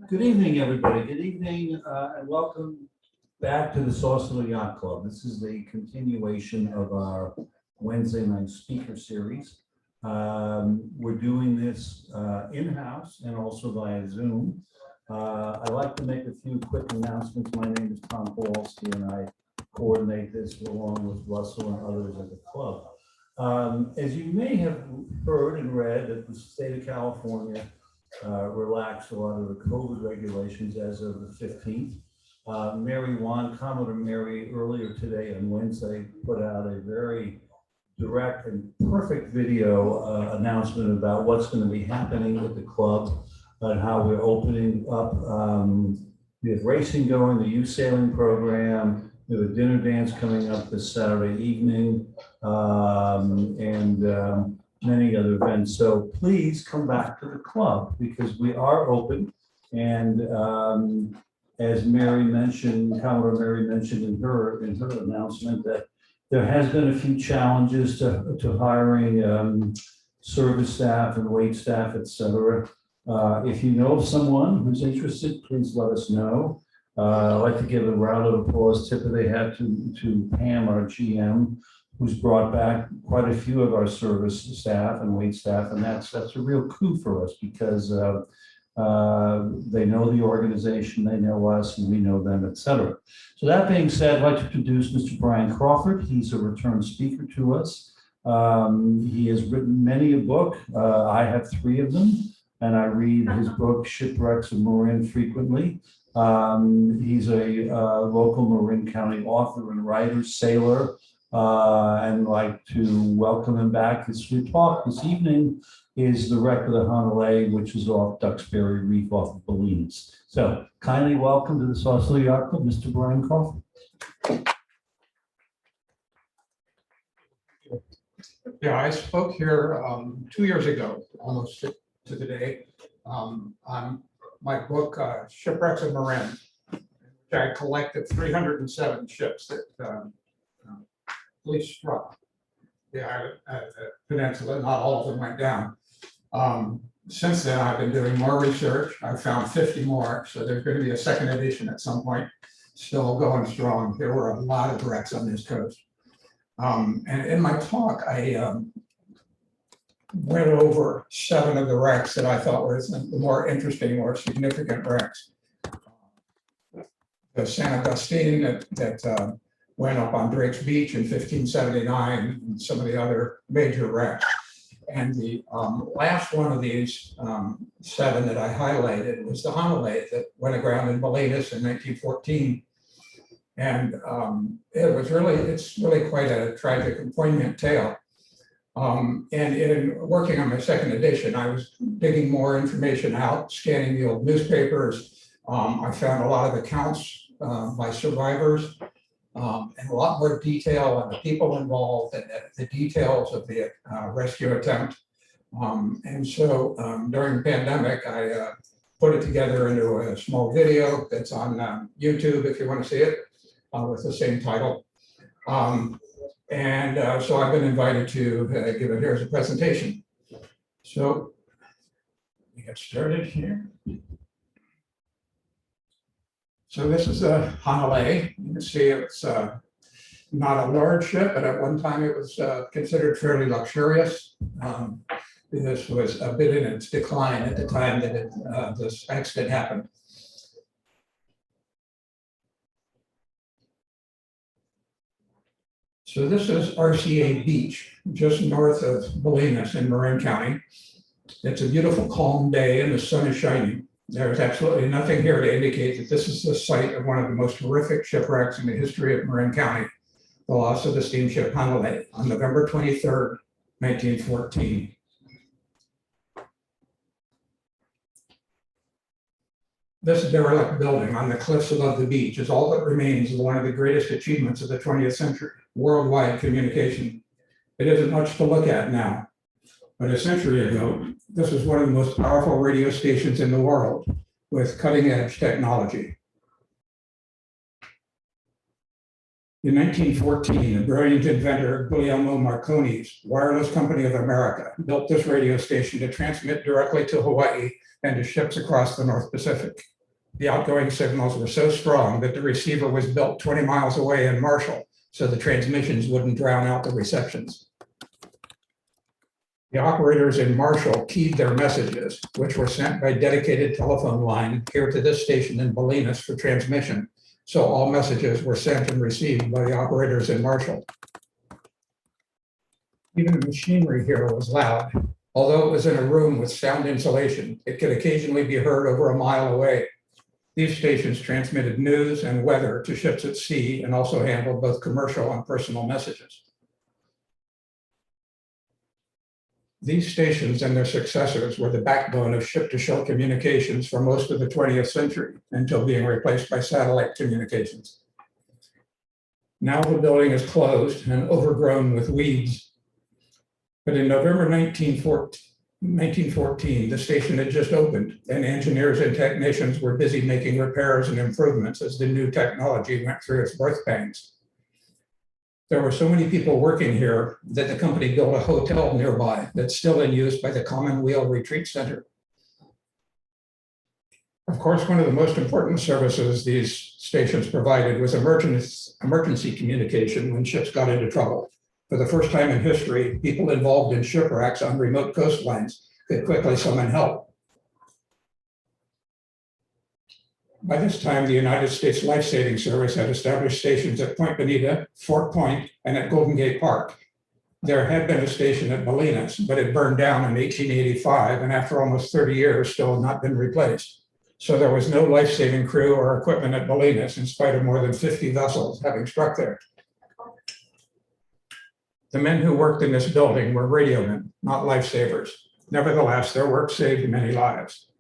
Good evening, everybody. Good evening, and welcome back to the Saucer Yacht Club. This is the continuation of our Wednesday night speaker series. We're doing this in-house and also via Zoom. I'd like to make a few quick announcements. My name is Tom Kowalski, and I coordinate this along with Russell and others at the club. As you may have heard and read, that the state of California relaxed a lot of the COVID regulations as of the 15th. Commodore Mary, earlier today on Wednesday, put out a very direct and perfect video announcement about what's going to be happening with the club and how we're opening up. We have racing going, the youth sailing program, we have a dinner dance coming up this Saturday evening, and many other events. So please come back to the club because we are open. And as Mary mentioned, Commodore Mary mentioned in her announcement, that there has been a few challenges to hiring service staff and wait staff, etc. If you know of someone who's interested, please let us know. I'd like to give a round of applause tip that they had to Pam, our GM, who's brought back quite a few of our service staff and wait staff, and that's a real coup for us because they know the organization, they know us, and we know them, etc. So that being said, I'd like to introduce Mr. Brian Crawford. He's a return speaker to us. He has written many a book. I have 3 of them, and I read his book, Shipwrecks of Marin, frequently. He's a local Marin County author and writer, sailor, and like to welcome him back. His talk this evening is the wreck of the Honalei, which is off Duxbuy Reef off of Belize. So kindly welcome to the Saucer Yacht Club, Mr. Brian Crawford. Yeah, I spoke here 2 years ago, almost to the day, on my book, Shipwrecks of Marin. I collected 307 ships that police struck the peninsula. Not all of them went down. Since then, I've been doing more research. I've found 50 more, so there's going to be a second edition at some point, still going strong. There were a lot of wrecks on this coast. And in my talk, I went over 7 of the wrecks that I thought were the more interesting, more significant wrecks. The San Agustin that went up on Drake's Beach in 1579, and some of the other major wrecks. And the last one of these 7 that I highlighted was the Honalei that went aground in Belize in 1914. And it's really quite a tragic and poignant tale. And in working on my second edition, I was digging more information out, scanning the old newspapers. I found a lot of accounts by survivors, and a lot more detail on the people involved and the details of the rescue attempt. And so during the pandemic, I put it together into a small video that's on YouTube if you want to see it, with the same title. So I've been invited to give it here as a presentation. So we get started here. So this is a Hanalei. You can see it's not a large ship, but at one time it was considered fairly luxurious. This was a bit in its decline at the time that this accident happened. So this is RCA Beach, just north of Belize in Marin County. It's a beautiful, calm day and the sun is shining. There's absolutely nothing here to indicate that this is the site of one of the most horrific shipwrecks in the history of Marin County, the loss of the steamship Honalei on November 23rd, 1914. This derelict building on the cliffs above the beach is all that remains of one of the greatest achievements of the 20th century, worldwide communication. It isn't much to look at now, but a century ago, this was one of the most powerful radio stations in the world with cutting-edge technology. In 1914, the brilliant inventor Guglielmo Marconi's Wireless Company of America built this radio station to transmit directly to Hawaii and to ships across the North Pacific. The outgoing signals were so strong that the receiver was built 20 miles away in Marshall, so the transmissions wouldn't drown out the receptions. The operators in Marshall keyed their messages, which were sent by dedicated telephone line here to this station in Bolinas for transmission. So all messages were sent and received by the operators in Marshall. Even the machinery here was loud. Although it was in a room with sound insulation, it could occasionally be heard over a mile away. These stations transmitted news and weather to ships at sea and also handled both commercial and personal messages. These stations and their successors were the backbone of ship-to-shore communications for most of the 20th century until being replaced by satellite communications. Now the building is closed and overgrown with weeds. But in November 1914, the station had just opened and engineers and technicians were busy making repairs and improvements as the new technology went through its birth pangs. There were so many people working here that the company built a hotel nearby that's still in use by the Commonweal Retreat Center. Of course, one of the most important services these stations provided was emergency communication when ships got into trouble. For the first time in history, people involved in shipwrecks on remote coastlines could quickly summon help. By this time, the United States Life Saving Service had established stations at Point Bonita, Fort Point, and at Golden Gate Park. There had been a station at Bolinas, but it burned down in 1885, and after almost 30 years, still had not been replaced. So there was no life-saving crew or equipment at Bolinas, in spite of more than 50 vessels having struck there. The men who worked in this building were radiomen, not lifesavers. Nevertheless, their work saved many lives.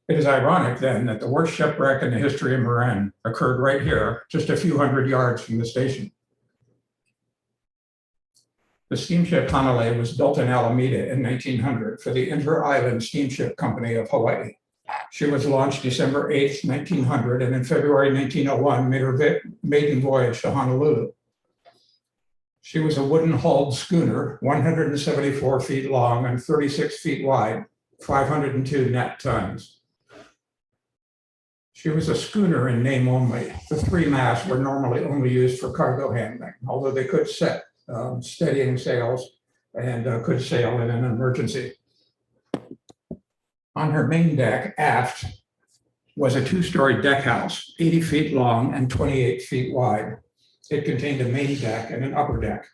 It is ironic then that the worst shipwreck in the history of Marin occurred right here, just a few hundred yards from the station. The steamship Honalei was built in Alameda in 1900 for the Inter-Island Steamship Company of Hawaii. She was launched December 8, 1900, and in February 1901 made her maiden voyage to Honolulu. She was a wooden-hulled schooner, 174 feet long and 36 feet wide, 502 net tons. She was a schooner in name only. The three masts were normally only used for cargo handling, although they could set steadying sails and could sail in an emergency. On her main deck, aft, was a two-story deck house, 80 feet long and 28 feet wide. It contained a main deck and an upper deck.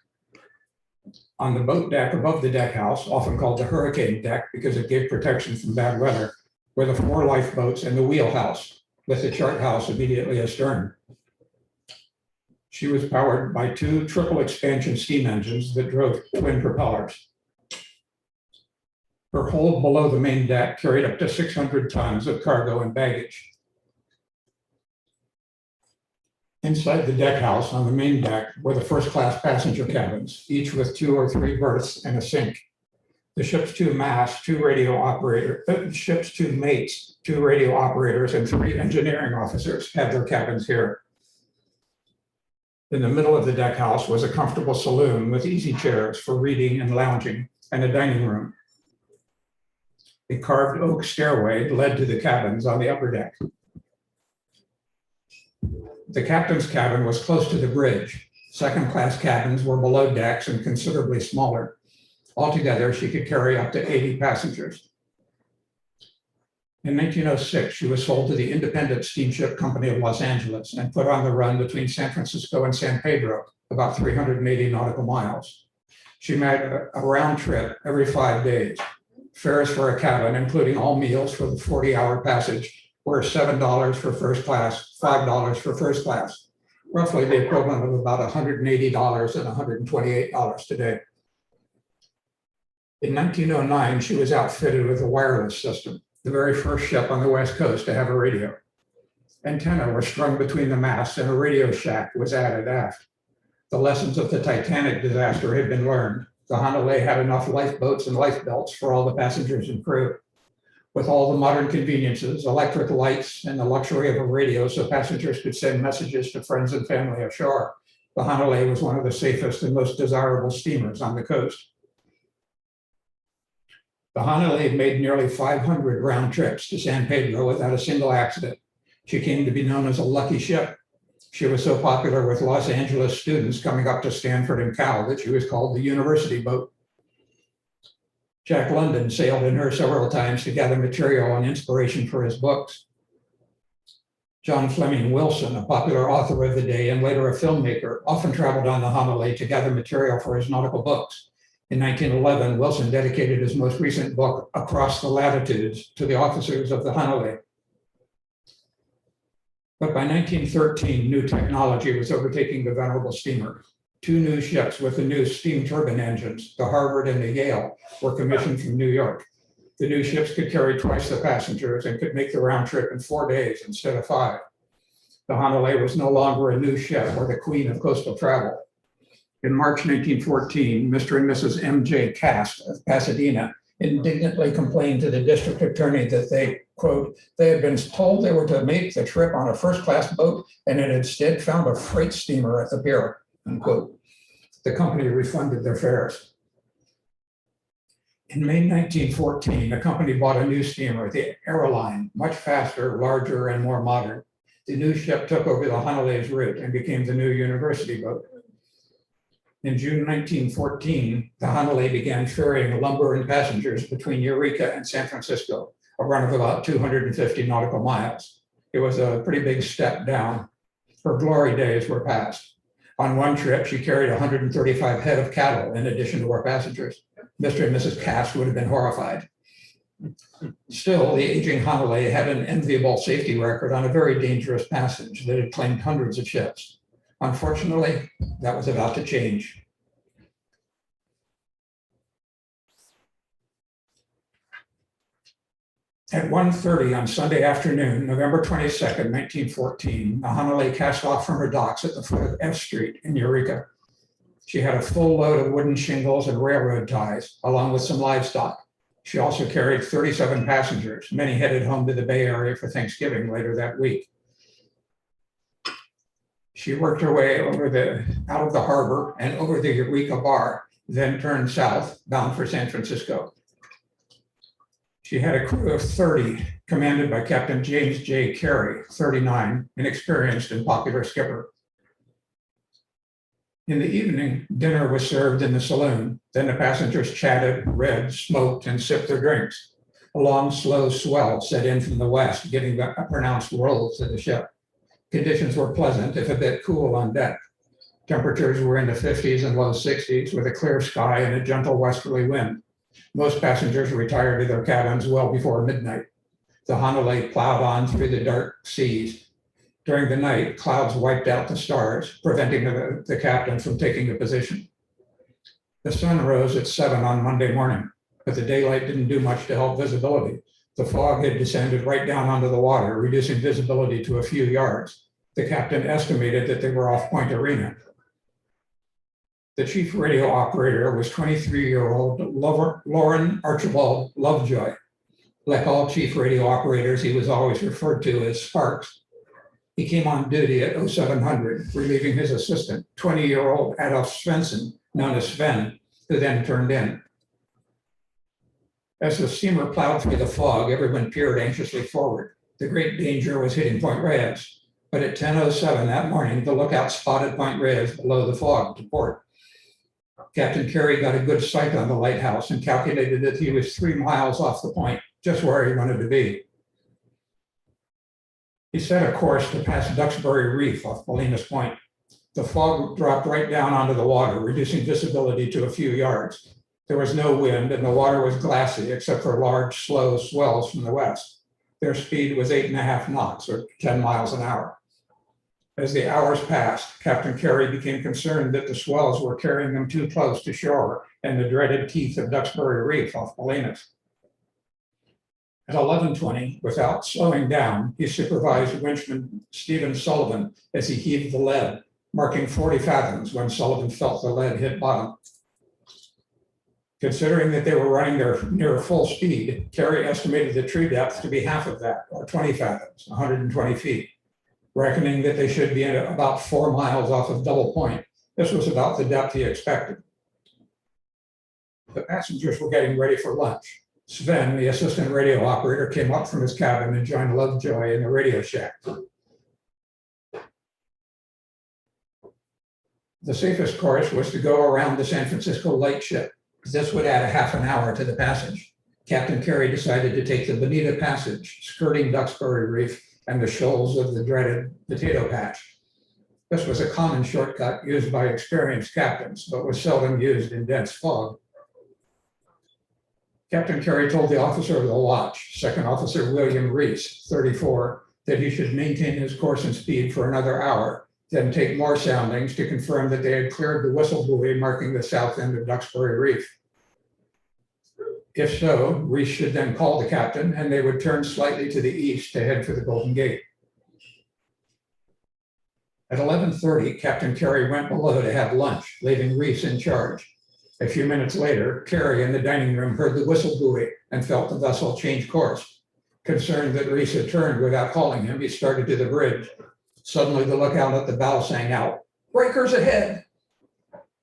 On the boat deck above the deck house, often called the hurricane deck because it gave protection from bad weather, were the 4 lifeboats and the wheelhouse, with the chart house immediately astern. She was powered by 2 triple expansion steam engines that drove twin propellers. Her hold below the main deck carried up to 600 tons of cargo and baggage. Inside the deck house on the main deck were the first-class passenger cabins, each with 2 or 3 berths and a sink. The ship's 2 masts, 2 radio operators, ship's 2 mates, 2 radio operators, and 3 engineering officers had their cabins here. In the middle of the deck house was a comfortable saloon with easy chairs for reading and lounging and a dining room. A carved oak stairway led to the cabins on the upper deck. The captain's cabin was close to the bridge. Second-class cabins were below decks and considerably smaller. Altogether, she could carry up to 80 passengers. In 1906, she was sold to the Independent Steamship Company of Los Angeles and put on the run between San Francisco and San Pedro, about 380 nautical miles. She made a round trip every 5 days. Fares for a cabin, including all meals for the 40-hour passage, were $7 for first class, $5 for first class, roughly the equivalent of about $180 and $128 today. In 1909, she was outfitted with a wireless system, the very first ship on the West Coast to have a radio. Antennae were strung between the masts and a radio shack was added aft. The lessons of the Titanic disaster had been learned. The Hanalei had enough lifeboats and lifebelts for all the passengers and crew. With all the modern conveniences, electric lights, and the luxury of a radio so passengers could send messages to friends and family ashore, The Honalei was one of the safest and most desirable steamers on the coast. The Honalei made nearly 500 round trips to San Pedro without a single accident. She came to be known as a lucky ship. She was so popular with Los Angeles students coming up to Stanford and Cal that she was called the University Boat. Jack London sailed in her several times to gather material and inspiration for his books. John Fleming Wilson, a popular author of the day and later a filmmaker, often traveled on the Honalei to gather material for his nautical books. In 1911, Wilson dedicated his most recent book, Across the Latitudes, to the officers of the Honalei. But by 1913, new technology was overtaking the venerable steamer. Two new ships with the new steam turbine engines, the Harvard and the Yale, were commissioned from New York. The new ships could carry twice the passengers and could make the round trip in 4 days instead of 5. The Honalei was no longer a new ship or the queen of coastal travel. In March 1914, Mr. and Mrs. M.J. Cast of Pasadena indignantly complained to the district attorney that they, quote, they had been told they were to make the trip on a first-class boat and had instead found a freight steamer at the pier, unquote. The company refunded their fares. In May 1914, the company bought a new steamer, the Aeroline, much faster, larger, and more modern. The new ship took over the Honalei's route and became the new university boat. In June 1914, the Honalei began ferrying lumber and passengers between Eureka and San Francisco, a run of about 250 nautical miles. It was a pretty big step down. Her glory days were past. On one trip, she carried 135 head of cattle in addition to her passengers. Mr. and Mrs. Cass would have been horrified. Still, the aging Honalei had an enviable safety record on a very dangerous passage that had claimed hundreds of ships. Unfortunately, that was about to change. At 1:30 on Sunday afternoon, November 22nd, 1914, the Honalei cast off from her docks at the foot of F Street in Eureka. She had a full load of wooden shingles and railroad ties, along with some livestock. She also carried 37 passengers, many headed home to the Bay Area for Thanksgiving later that week. She worked her way out of the harbor and over the Eureka Bar, then turned south, bound for San Francisco. She had a crew of 30, commanded by Captain James J. Carey, 39, an experienced and popular skipper. In the evening, dinner was served in the saloon. Then the passengers chatted, read, smoked, and sipped their drinks. A long, slow swell set in from the west, giving a pronounced roll to the ship. Conditions were pleasant, if a bit cool on deck. Temperatures were in the 50s and low 60s with a clear sky and a gentle westerly wind. Most passengers retired to their cabins well before midnight. The Honalei plowed on through the dark seas. During the night, clouds wiped out the stars, preventing the captain from taking a position. The sun rose at 7 on Monday morning, but the daylight didn't do much to help visibility. The fog had descended right down onto the water, reducing visibility to a few yards. The captain estimated that they were off Point Arena. The chief radio operator was 23-year-old Loren Archibald Lovejoy. Like all chief radio operators, he was always referred to as Sparks. He came on duty at 0700, relieving his assistant, 20-year-old Adolf Svensson, known as Sven, who then turned in. As the steamer plowed through the fog, everyone peered anxiously forward. The great danger was hitting Point Reyes. But at 10:07 that morning, the lookout spotted Point Reyes below the fog to port. Captain Carey got a good sight on the lighthouse and calculated that he was 3 miles off the point, just where he wanted to be. He set a course to pass Duxbury Reef off Bolinas Point. The fog dropped right down onto the water, reducing visibility to a few yards. There was no wind and the water was glassy except for large, slow swells from the west. Their speed was 8.5 knots or 10 miles an hour. As the hours passed, Captain Carey became concerned that the swells were carrying them too close to shore and the dreaded teeth of Duxbury Reef off Bolinas. At 11:20, without slowing down, he supervised winchman Stephen Sullivan as he heaved the lead, marking 40 fathoms when Sullivan felt the lead hit bottom. Considering that they were running near full speed, Carey estimated the tree depth to be half of that, or 20 fathoms, 120 feet. reckoning that they should be at about 4 miles off of Double Point. This was about the depth he expected. The passengers were getting ready for lunch. Sven, the assistant radio operator, came up from his cabin and joined Lovejoy in the radio shack. The safest course was to go around the San Francisco lightship. This would add a half an hour to the passage. Captain Carey decided to take the Bonita Passage, skirting Duxbury Reef and the shoals of the dreaded potato patch. This was a common shortcut used by experienced captains, but was seldom used in dense fog. Captain Carey told the officer of the watch, Second Officer William Reese, 34, that he should maintain his course and speed for another hour, then take more soundings to confirm that they had cleared the whistle buoy marking the south end of Duxbury Reef. If so, Reese should then call the captain and they would turn slightly to the east to head for the Golden Gate. At 11:30, Captain Carey went below to have lunch, leaving Reese in charge. A few minutes later, Carey in the dining room heard the whistle buoy and felt the vessel change course. Concerned that Reese had turned without calling him, he started to the bridge. Suddenly, the lookout at the bow sang out, "Breakers ahead!"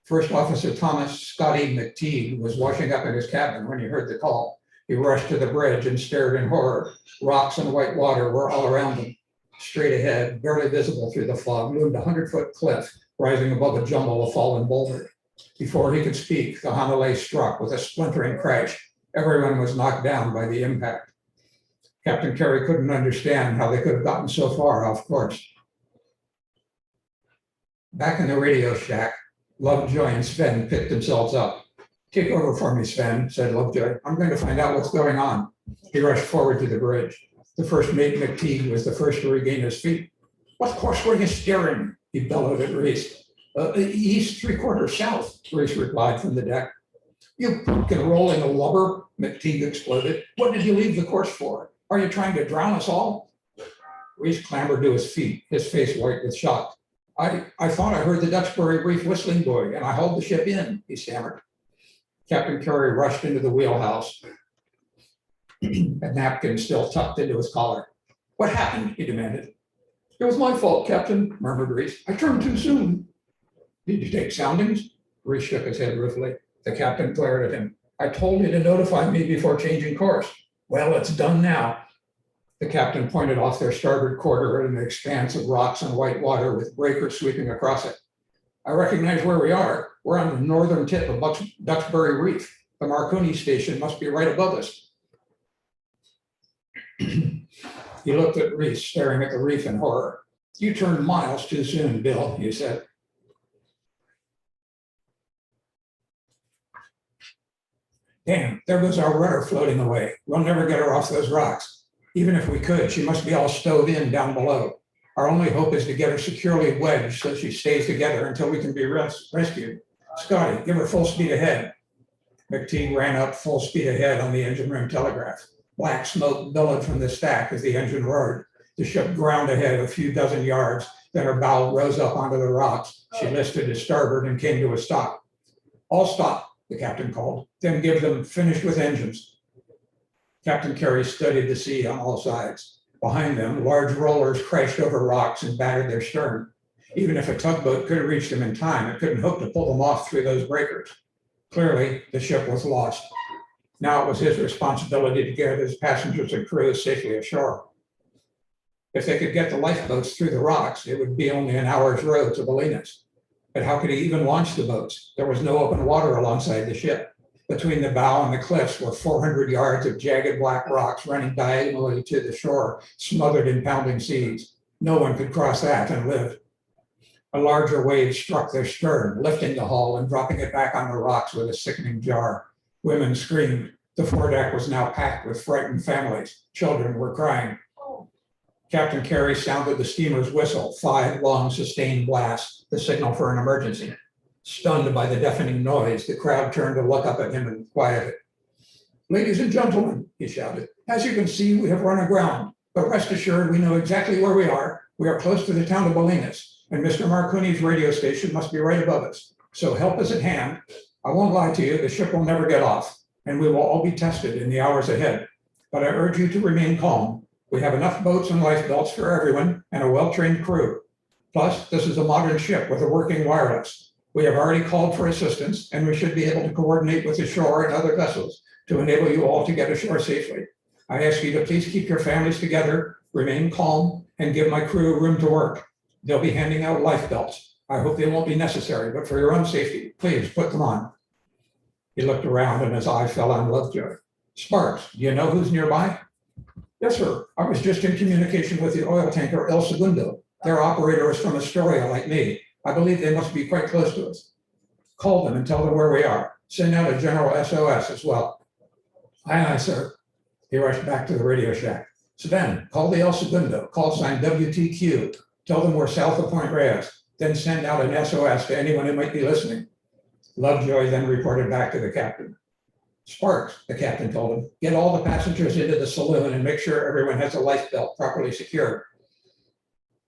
First Officer Thomas Scotty McTeague was washing up in his cabin when he heard the call. He rushed to the bridge and stared in horror. Rocks and white water were all around him. Straight ahead, barely visible through the fog, loomed a 100-foot cliff rising above a jumble of fallen boulders. Before he could speak, the Honalei struck with a splintering crash. Everyone was knocked down by the impact. Captain Carey couldn't understand how they could have gotten so far off course. Back in the radio shack, Lovejoy and Sven picked themselves up. "Take over for me, Sven," said Lovejoy. "I'm going to find out what's going on." He rushed forward to the bridge. The first mate, McTeague, was the first to regain his feet. "What course were you steering?" he bellowed at Reese. "East, 3/4 south," Reese replied from the deck. "You fucking rolling a lubber," McTeague exploded. "What did you leave the course for? Are you trying to drown us all?" Reese clambered to his feet, his face white with shock. I thought I heard the Duxbury Reef whistling buoy and I hauled the ship in," he stammered. Captain Carey rushed into the wheelhouse, a napkin still tucked into his collar. "What happened?" he demanded. "It was my fault, Captain," murmured Reese. "I turned too soon." "Did you take soundings?" Reese shook his head ruefully. The captain glared at him. "I told you to notify me before changing course." "Well, it's done now." The captain pointed off their starboard quarter at an expanse of rocks and white water with breakers sweeping across it. "I recognize where we are. We're on the northern tip of Duxbury Reef. The Marconi station must be right above us." He looked at Reese, staring at the reef in horror. "You turned miles too soon, Bill," he said. "Damn, there goes our rudder floating away. We'll never get her off those rocks. Even if we could, she must be all stove in down below. Our only hope is to get her securely wedged so she stays together until we can be rescued. Scotty, give her full speed ahead." McTeague ran up full speed ahead on the engine room telegraph. Black smoke billowed from the stack as the engine roared. The ship ground ahead a few dozen yards, then her bow rose up onto the rocks. She listed to starboard and came to a stop. "All stop," the captain called. "Then give them finished with engines." Captain Carey studied the sea on all sides. Behind them, large rollers crashed over rocks and battered their stern. Even if a tugboat could have reached them in time, it couldn't hope to pull them off through those breakers. Clearly, the ship was lost. Now it was his responsibility to get his passengers and crew safely ashore. If they could get the lifeboats through the rocks, it would be only an hour's row to Bolinas. But how could he even launch the boats? There was no open water alongside the ship. Between the bow and the cliffs were 400 yards of jagged black rocks running diagonally to the shore, smothered in pounding seas. No one could cross that and live. A larger wave struck their stern, lifting the hull and dropping it back on the rocks with a sickening jar. Women screamed. The foredeck was now packed with frightened families. Children were crying. Captain Carey sounded the steamer's whistle, 5 long sustained blasts, the signal for an emergency. Stunned by the deafening noise, the crowd turned to look up at him and quieted. "Ladies and gentlemen," he shouted, "as you can see, we have run aground, but rest assured we know exactly where we are. We are close to the town of Bolinas, and Mr. Marconi's radio station must be right above us. So help is at hand. I won't lie to you, the ship will never get off, and we will all be tested in the hours ahead. But I urge you to remain calm. We have enough boats and life belts for everyone and a well-trained crew. Plus, this is a modern ship with a working wireless. We have already called for assistance, and we should be able to coordinate with the shore and other vessels to enable you all to get ashore safely. I ask you to please keep your families together, remain calm, and give my crew room to work. They'll be handing out life belts. I hope they won't be necessary, but for your own safety, please put them on. He looked around and his eye fell on Lovejoy. Sparks, do you know who's nearby? Yes, sir. I was just in communication with the oil tanker El Segundo. Their operator is from Astoria like me. I believe they must be quite close to us. Call them and tell them where we are. Send out a general SOS as well. Aye, aye, sir. He rushed back to the radio shack. Sven, call the El Segundo, call sign WTQ. Tell them we're south of Point Reyes. Then send out an SOS to anyone who might be listening. Lovejoy then reported back to the captain. Sparks, the captain told him, get all the passengers into the saloon and make sure everyone has a life belt properly secured.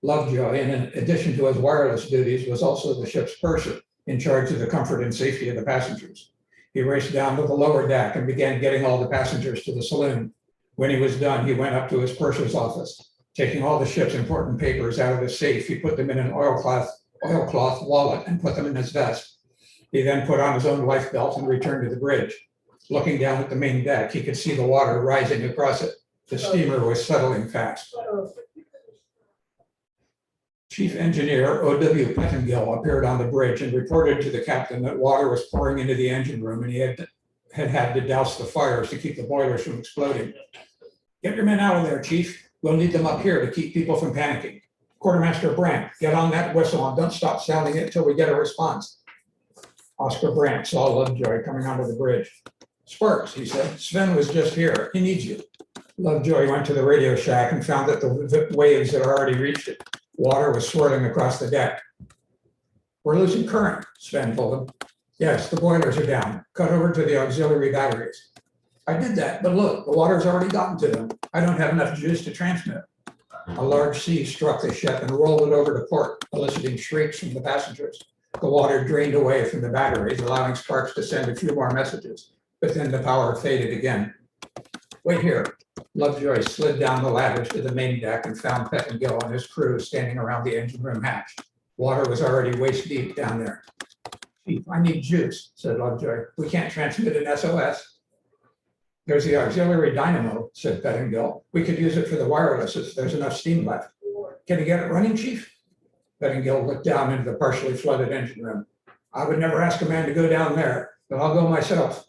Lovejoy, in addition to his wireless duties, was also the ship's purser, in charge of the comfort and safety of the passengers. He raced down to the lower deck and began getting all the passengers to the saloon. When he was done, he went up to his purser's office. Taking all the ship's important papers out of the safe, he put them in an oilcloth wallet and put them in his vest. He then put on his own life belt and returned to the bridge. Looking down at the main deck, he could see the water rising across it. The steamer was settling fast. Chief Engineer O.W. Pettingill appeared on the bridge and reported to the captain that water was pouring into the engine room and he had to douse the fires to keep the boilers from exploding. Get your men out of there, Chief. We'll need them up here to keep people from panicking. Quartermaster Brandt, get on that whistle and don't stop sounding it until we get a response. Oscar Brandt saw Lovejoy coming onto the bridge. Sparks, he said, Sven was just here. He needs you. Lovejoy went to the radio shack and found that the waves had already reached it. Water was swirling across the deck. We're losing current, Sven told him. Yes, the boilers are down. Cut over to the auxiliary batteries. I did that, but look, the water's already gotten to them. I don't have enough juice to transmit. A large sea struck the ship and rolled it over to port, eliciting shrieks from the passengers. The water drained away from the batteries, allowing Sparks to send a few more messages, but then the power faded again. Wait here. Lovejoy slid down the ladders to the main deck and found Pettingill and his crew standing around the engine room hatch. Water was already waist deep down there. Chief, I need juice, said Lovejoy. We can't transmit an SOS. There's the auxiliary dynamo, said Pettingill. We could use it for the wireless if there's enough steam left. Can you get it running, Chief? Pettingill looked down into the partially flooded engine room. I would never ask a man to go down there, but I'll go myself.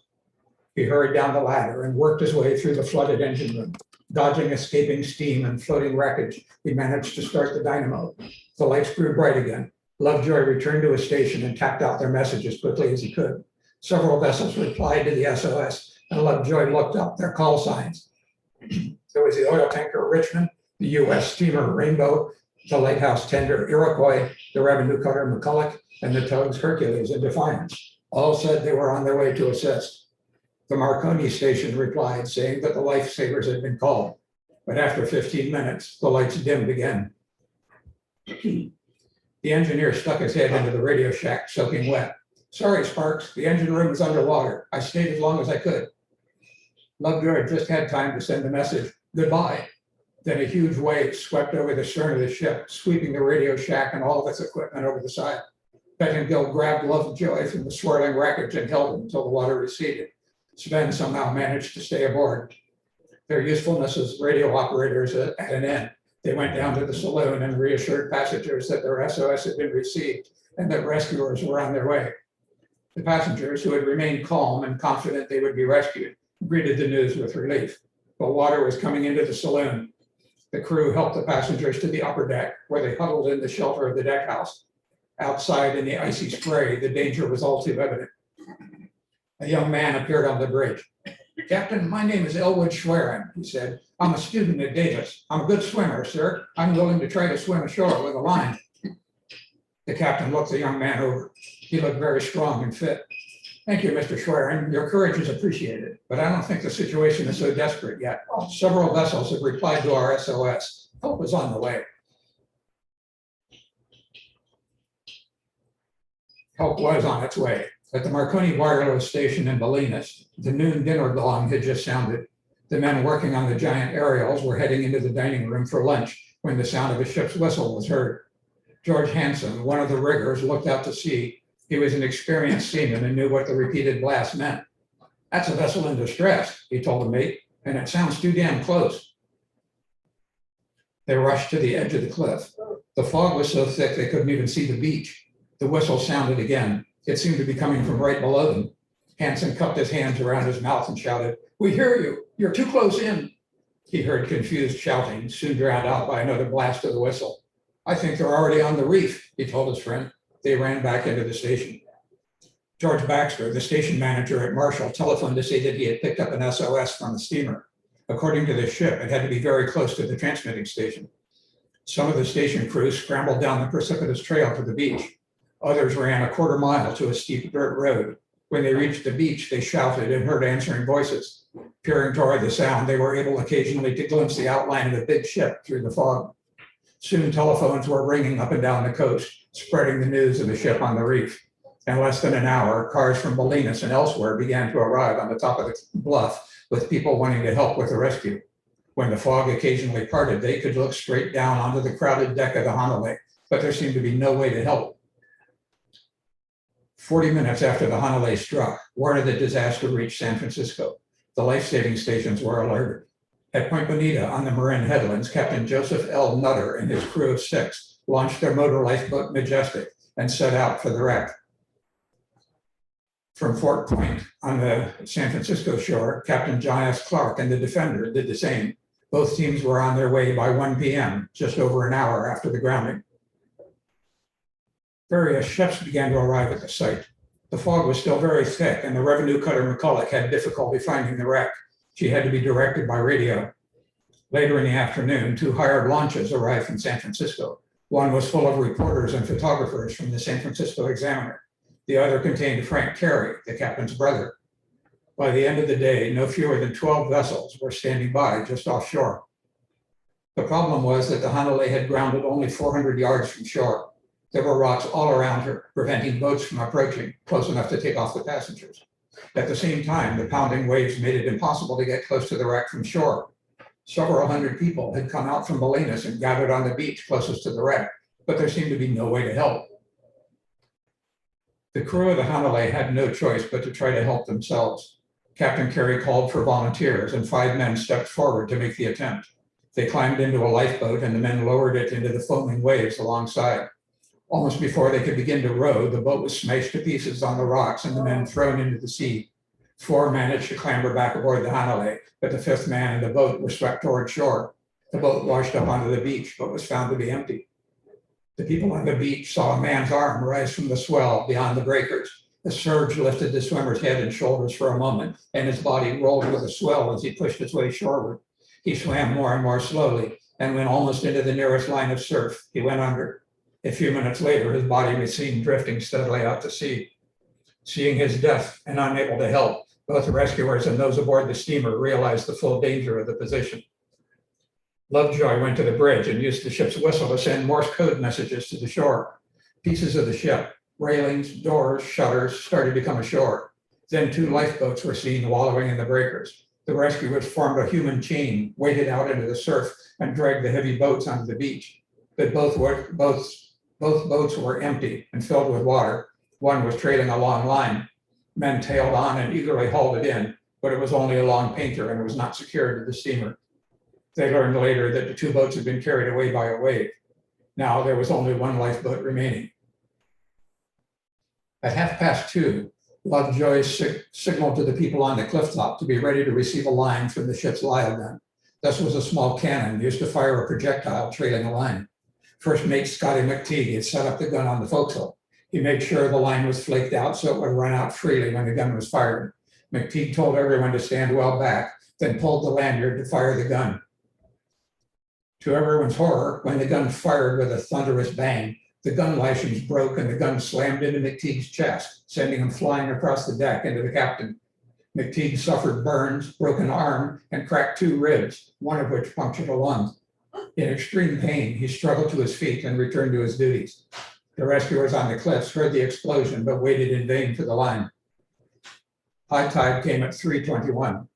He hurried down the ladder and worked his way through the flooded engine room. Dodging escaping steam and floating wreckage, he managed to start the dynamo. The lights grew bright again. Lovejoy returned to his station and tapped out their message as quickly as he could. Several vessels replied to the SOS, and Lovejoy looked up their call signs. There was the oil tanker Richmond, the U.S. steamer Rainbow, the lighthouse tender Iroquois, the revenue cutter McCulloch, and the tugs Hercules and Defiance. All said they were on their way to assist. The Marconi station replied, saying that the lifesavers had been called. But after 15 minutes, the lights dimmed again. The engineer stuck his head into the radio shack, soaking wet. Sorry, Sparks, the engine room is underwater. I stayed as long as I could. Lovejoy just had time to send the message, goodbye. Then a huge wave swept over the stern of the ship, sweeping the radio shack and all of its equipment over the side. Pettingill grabbed Lovejoy from the swirling wreckage and held him until the water receded. Sven somehow managed to stay aboard. Their usefulness as radio operators at an end. They went down to the saloon and reassured passengers that their SOS had been received and that rescuers were on their way. The passengers, who had remained calm and confident they would be rescued, greeted the news with relief. But water was coming into the saloon. The crew helped the passengers to the upper deck, where they huddled in the shelter of the deck house. Outside in the icy spray, the danger was all too evident. A young man appeared on the bridge. Captain, my name is Elwood Schwerin, he said. I'm a student at Davis. I'm a good swimmer, sir. I'm willing to try to swim ashore with a line. The captain looked the young man over. He looked very strong and fit. Thank you, Mr. Schwerin. Your courage is appreciated, but I don't think the situation is so desperate yet. Several vessels have replied to our SOS. Help is on the way. Help was on its way. At the Marconi wireless station in Bolinas, the noon dinner gong had just sounded. The men working on the giant aerials were heading into the dining room for lunch when the sound of a ship's whistle was heard. George Hansen, one of the riggers, looked out to sea. He was an experienced seaman and knew what the repeated blast meant. "That's a vessel in distress," he told the mate, "and it sounds too damn close." They rushed to the edge of the cliff. The fog was so thick they couldn't even see the beach. The whistle sounded again. It seemed to be coming from right below them. Hansen cupped his hands around his mouth and shouted, "We hear you. You're too close in." He heard confused shouting, soon drowned out by another blast of the whistle. "I think they're already on the reef," he told his friend. They ran back into the station. George Baxter, the station manager at Marshall, telephoned to say that he had picked up an SOS from the steamer. According to the ship, it had to be very close to the transmitting station. Some of the station crew scrambled down the precipitous trail to the beach. Others ran a quarter mile to a steep dirt road. When they reached the beach, they shouted and heard answering voices. Peering toward the sound, they were able occasionally to glimpse the outline of a big ship through the fog. Soon telephones were ringing up and down the coast, spreading the news of the ship on the reef. In less than an hour, cars from Bolinas and elsewhere began to arrive on the top of the bluff with people wanting to help with the rescue. When the fog occasionally parted, they could look straight down onto the crowded deck of the Honalei, but there seemed to be no way to help. 40 minutes after the Hanalei struck, word of the disaster reached San Francisco. The life-saving stations were alerted. At Point Bonita on the Marin headlands, Captain Joseph L. Nutter and his crew of 6 launched their motor lifeboat Majestic and set out for the wreck. From Fort Point on the San Francisco shore, Captain John S. Clark and the Defender did the same. Both teams were on their way by 1 p.m., just over an hour after the grounding. Various ships began to arrive at the site. The fog was still very thick, and the revenue cutter McCulloch had difficulty finding the wreck. She had to be directed by radio. Later in the afternoon, 2 hired launches arrived from San Francisco. One was full of reporters and photographers from the San Francisco Examiner. The other contained Frank Terry, the captain's brother. By the end of the day, no fewer than 12 vessels were standing by just offshore. The problem was that the Hanalei had grounded only 400 yards from shore. There were rocks all around her, preventing boats from approaching close enough to take off the passengers. At the same time, the pounding waves made it impossible to get close to the wreck from shore. Several hundred people had come out from Bolinas and gathered on the beach closest to the wreck, but there seemed to be no way to help. The crew of the Hanalei had no choice but to try to help themselves. Captain Carey called for volunteers, and 5 men stepped forward to make the attempt. They climbed into a lifeboat, and the men lowered it into the foaming waves alongside. Almost before they could begin to row, the boat was smashed to pieces on the rocks and the men thrown into the sea. 4 managed to clamber back aboard the Hanalei, but the 5th man and the boat were swept toward shore. The boat washed up onto the beach, but was found to be empty. The people on the beach saw a man's arm rise from the swell beyond the breakers. The surge lifted the swimmer's head and shoulders for a moment, and his body rolled with the swell as he pushed his way shoreward. He swam more and more slowly, and when almost into the nearest line of surf, he went under. A few minutes later, his body was seen drifting steadily out to sea. Seeing his death and unable to help, both the rescuers and those aboard the steamer realized the full danger of the position. Lovejoy went to the bridge and used the ship's whistle to send Morse code messages to the shore. Pieces of the ship, railings, doors, shutters, started to come ashore. Then 2 lifeboats were seen wallowing in the breakers. The rescuers formed a human chain, waded out into the surf, and dragged the heavy boats onto the beach. But both boats were empty and filled with water. One was trailing a long line. Men tailed on and eagerly hauled it in, but it was only a long painter and was not secured to the steamer. They learned later that the 2 boats had been carried away by a wave. Now there was only 1 lifeboat remaining. At 2:30, Lovejoy signaled to the people on the clifftop to be ready to receive a line from the ship's laden. This was a small cannon used to fire a projectile trailing a line. First Mate Scotty McTeague had set up the gun on the forecastle. He made sure the line was flaked out so it would run out freely when the gun was fired. McTeague told everyone to stand well back, then pulled the lanyard to fire the gun. To everyone's horror, when the gun fired with a thunderous bang, the gun lashings broke and the gun slammed into McTeague's chest, sending him flying across the deck into the captain. McTeague suffered burns, broken arm, and cracked 2 ribs, one of which punctured a lung. In extreme pain, he struggled to his feet and returned to his duties. The rescuers on the cliffs heard the explosion, but waited in vain for the line. High tide came at 3:21.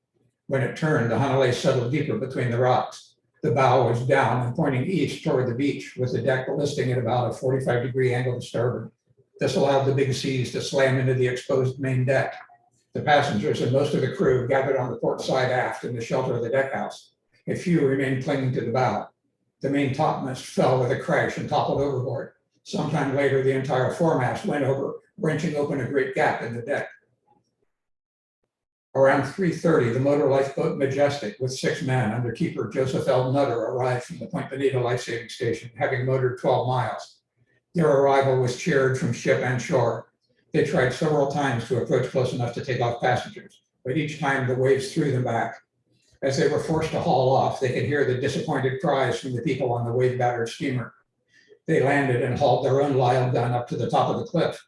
When it turned, the Honalei settled deeper between the rocks. The bow was down and pointing east toward the beach, with the deck listing at about a 45-degree angle to starboard. This allowed the big seas to slam into the exposed main deck. The passengers and most of the crew gathered on the port side aft in the shelter of the deckhouse. A few remained clinging to the bow. The main topmast fell with a crash and toppled overboard. Sometime later, the entire foremast went over, wrenching open a great gap in the deck. Around 3:30, the motor lifeboat Majestic with 6 men under keeper Joseph L. Nutter arrived from the Point Bonita life-saving station, having motored 12 miles. Their arrival was cheered from ship and shore. They tried several times to approach close enough to take off passengers, but each time the waves threw them back. As they were forced to haul off, they could hear the disappointed cries from the people on the wave-battered steamer. They landed and hauled their own Lyle gun up to the top of the cliff.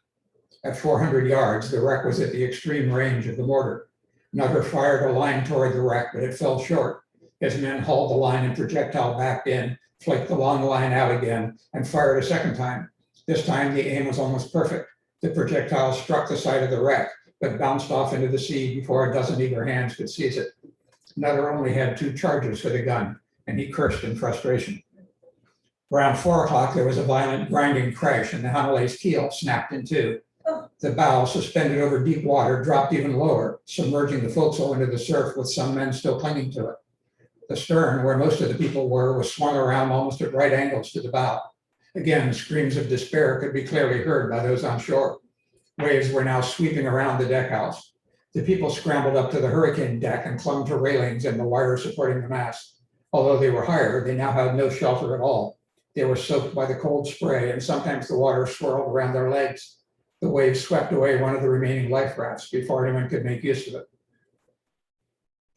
At 400 yards, the wreck was at the extreme range of the mortar. Nutter fired a line toward the wreck, but it fell short. His men hauled the line and projectile back in, flaked the long line out again, and fired a second time. This time, the aim was almost perfect. The projectile struck the side of the wreck, but bounced off into the sea before a dozen eager hands could seize it. Nutter only had 2 charges for the gun, and he cursed in frustration. Around 4 o'clock, there was a violent grinding crash, and the Honalei's keel snapped in two. The bow, suspended over deep water, dropped even lower, submerging the forecastle into the surf with some men still clinging to it. The stern, where most of the people were, was swung around almost at right angles to the bow. Again, screams of despair could be clearly heard by those on shore. Waves were now sweeping around the deckhouse. The people scrambled up to the hurricane deck and clung to railings and the wire supporting the mast. Although they were higher, they now had no shelter at all. They were soaked by the cold spray, and sometimes the water swirled around their legs. The waves swept away one of the remaining life rafts before anyone could make use of it.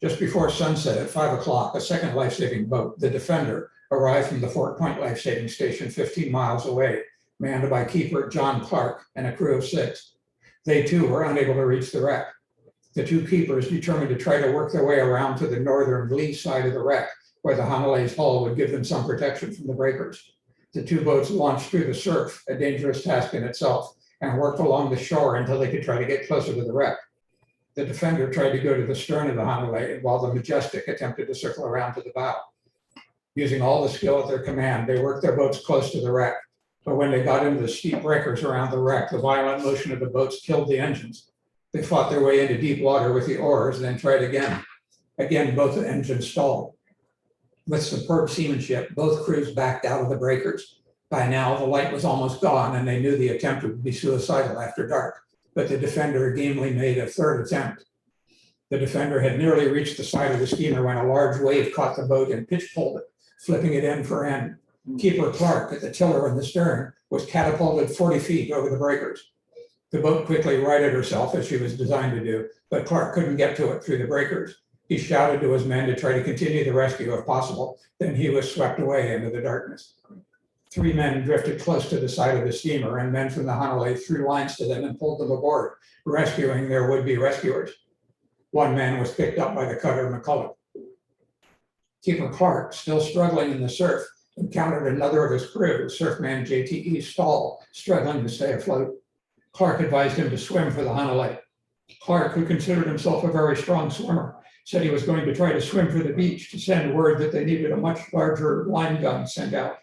Just before sunset at 5 o'clock, a second life-saving boat, the Defender, arrived from the Fort Point life-saving station 15 miles away, manned by keeper John Clark and a crew of 6. They too were unable to reach the wreck. The 2 keepers determined to try to work their way around to the northern lee side of the wreck, where the Honalei's hull would give them some protection from the breakers. The 2 boats launched through the surf, a dangerous task in itself, and worked along the shore until they could try to get closer to the wreck. The Defender tried to go to the stern of the Honalei, while the Majestic attempted to circle around to the bow. Using all the skill at their command, they worked their boats close to the wreck. But when they got into the steep breakers around the wreck, the violent motion of the boats killed the engines. They fought their way into deep water with the oars, then tried again. Again, both engines stalled. With superb seamanship, both crews backed out of the breakers. By now, the light was almost gone, and they knew the attempt would be suicidal after dark. But the Defender gamely made a third attempt. The Defender had nearly reached the side of the steamer when a large wave caught the boat and pitch-pulled it, flipping it end for end. Keeper Clark, at the tiller in the stern, was catapulted 40 feet over the breakers. The boat quickly righted herself, as she was designed to do, but Clark couldn't get to it through the breakers. He shouted to his men to try to continue the rescue if possible. Then he was swept away into the darkness. 3 men drifted close to the side of the steamer, and men from the Honalei threw lines to them and pulled them aboard, rescuing their would-be rescuers. 1 man was picked up by the cutter McCulloch. Keeper Clark, still struggling in the surf, encountered another of his crew, surfman JTE Stahl, struggling to stay afloat. Clark advised him to swim for the Honalei. Clark, who considered himself a very strong swimmer, said he was going to try to swim for the beach to send word that they needed a much larger line gun sent out.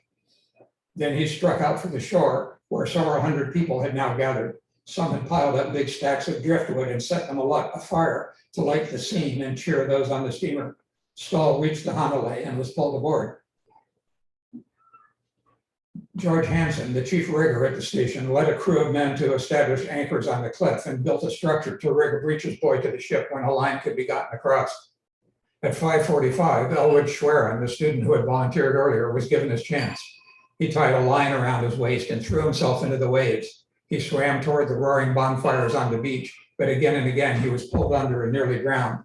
Then he struck out for the shore, where several hundred people had now gathered. Some had piled up big stacks of driftwood and set them afire to light the scene and cheer those on the steamer. Stahl reached the Hanalei and was pulled aboard. George Hansen, the chief rigger at the station, led a crew of men to establish anchors on the cliff and built a structure to rig a breeches buoy to the ship when a line could be gotten across. At 5:45, Elwood Schwerin, the student who had volunteered earlier, was given his chance. He tied a line around his waist and threw himself into the waves. He swam toward the roaring bonfires on the beach, but again and again he was pulled under and nearly drowned.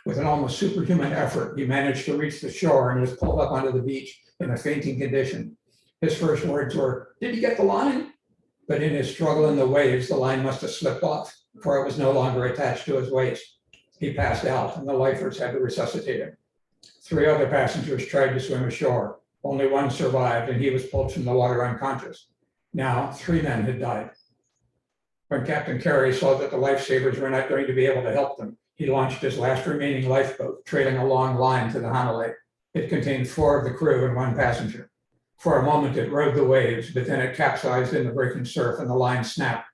With an almost superhuman effort, he managed to reach the shore and was pulled up onto the beach in a fainting condition. His first words were, "Did you get the line?" But in his struggle in the waves, the line must have slipped off, for it was no longer attached to his waist. He passed out, and the lifers had to resuscitate him. 3 other passengers tried to swim ashore. Only 1 survived, and he was pulled from the water unconscious. Now, 3 men had died. When Captain Carey saw that the lifesavers were not going to be able to help them, He launched his last remaining lifeboat, trailing a long line to the Honalei. It contained 4 of the crew and 1 passenger. For a moment, it rode the waves, but then it capsized in the breaking surf and the line snapped.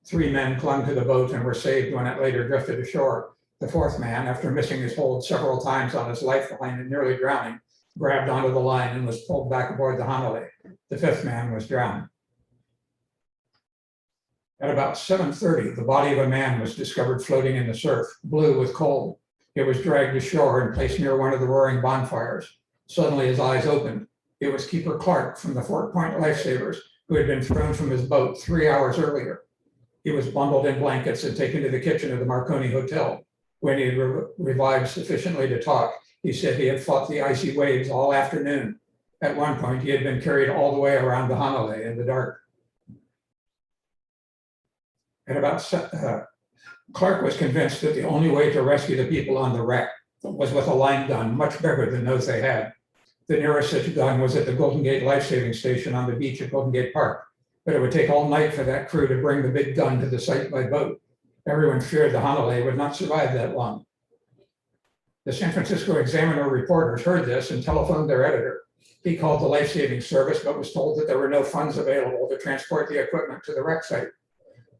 3 men clung to the boat and were saved when it later drifted ashore. The 4th man, after missing his hold several times on his lifeline and nearly drowning, grabbed onto the line and was pulled back aboard the Honalei. The 5th man was drowned. At about 7:30, the body of a man was discovered floating in the surf, blue with cold. It was dragged ashore and placed near one of the roaring bonfires. Suddenly his eyes opened. It was Keeper Clark from the Fort Point Lifesavers, who had been thrown from his boat 3 hours earlier. He was bundled in blankets and taken to the kitchen of the Marconi Hotel. When he had revived sufficiently to talk, he said he had fought the icy waves all afternoon. At one point, he had been carried all the way around the Hanalei in the dark. At about Clark was convinced that the only way to rescue the people on the wreck was with a line gun, much bigger than those they had. The nearest such gun was at the Golden Gate Life-Saving Station on the beach at Golden Gate Park, but it would take all night for that crew to bring the big gun to the site by boat. Everyone feared the Honalei would not survive that long. The San Francisco Examiner reporters heard this and telephoned their editor. He called the life-saving service, but was told that there were no funds available to transport the equipment to the wreck site.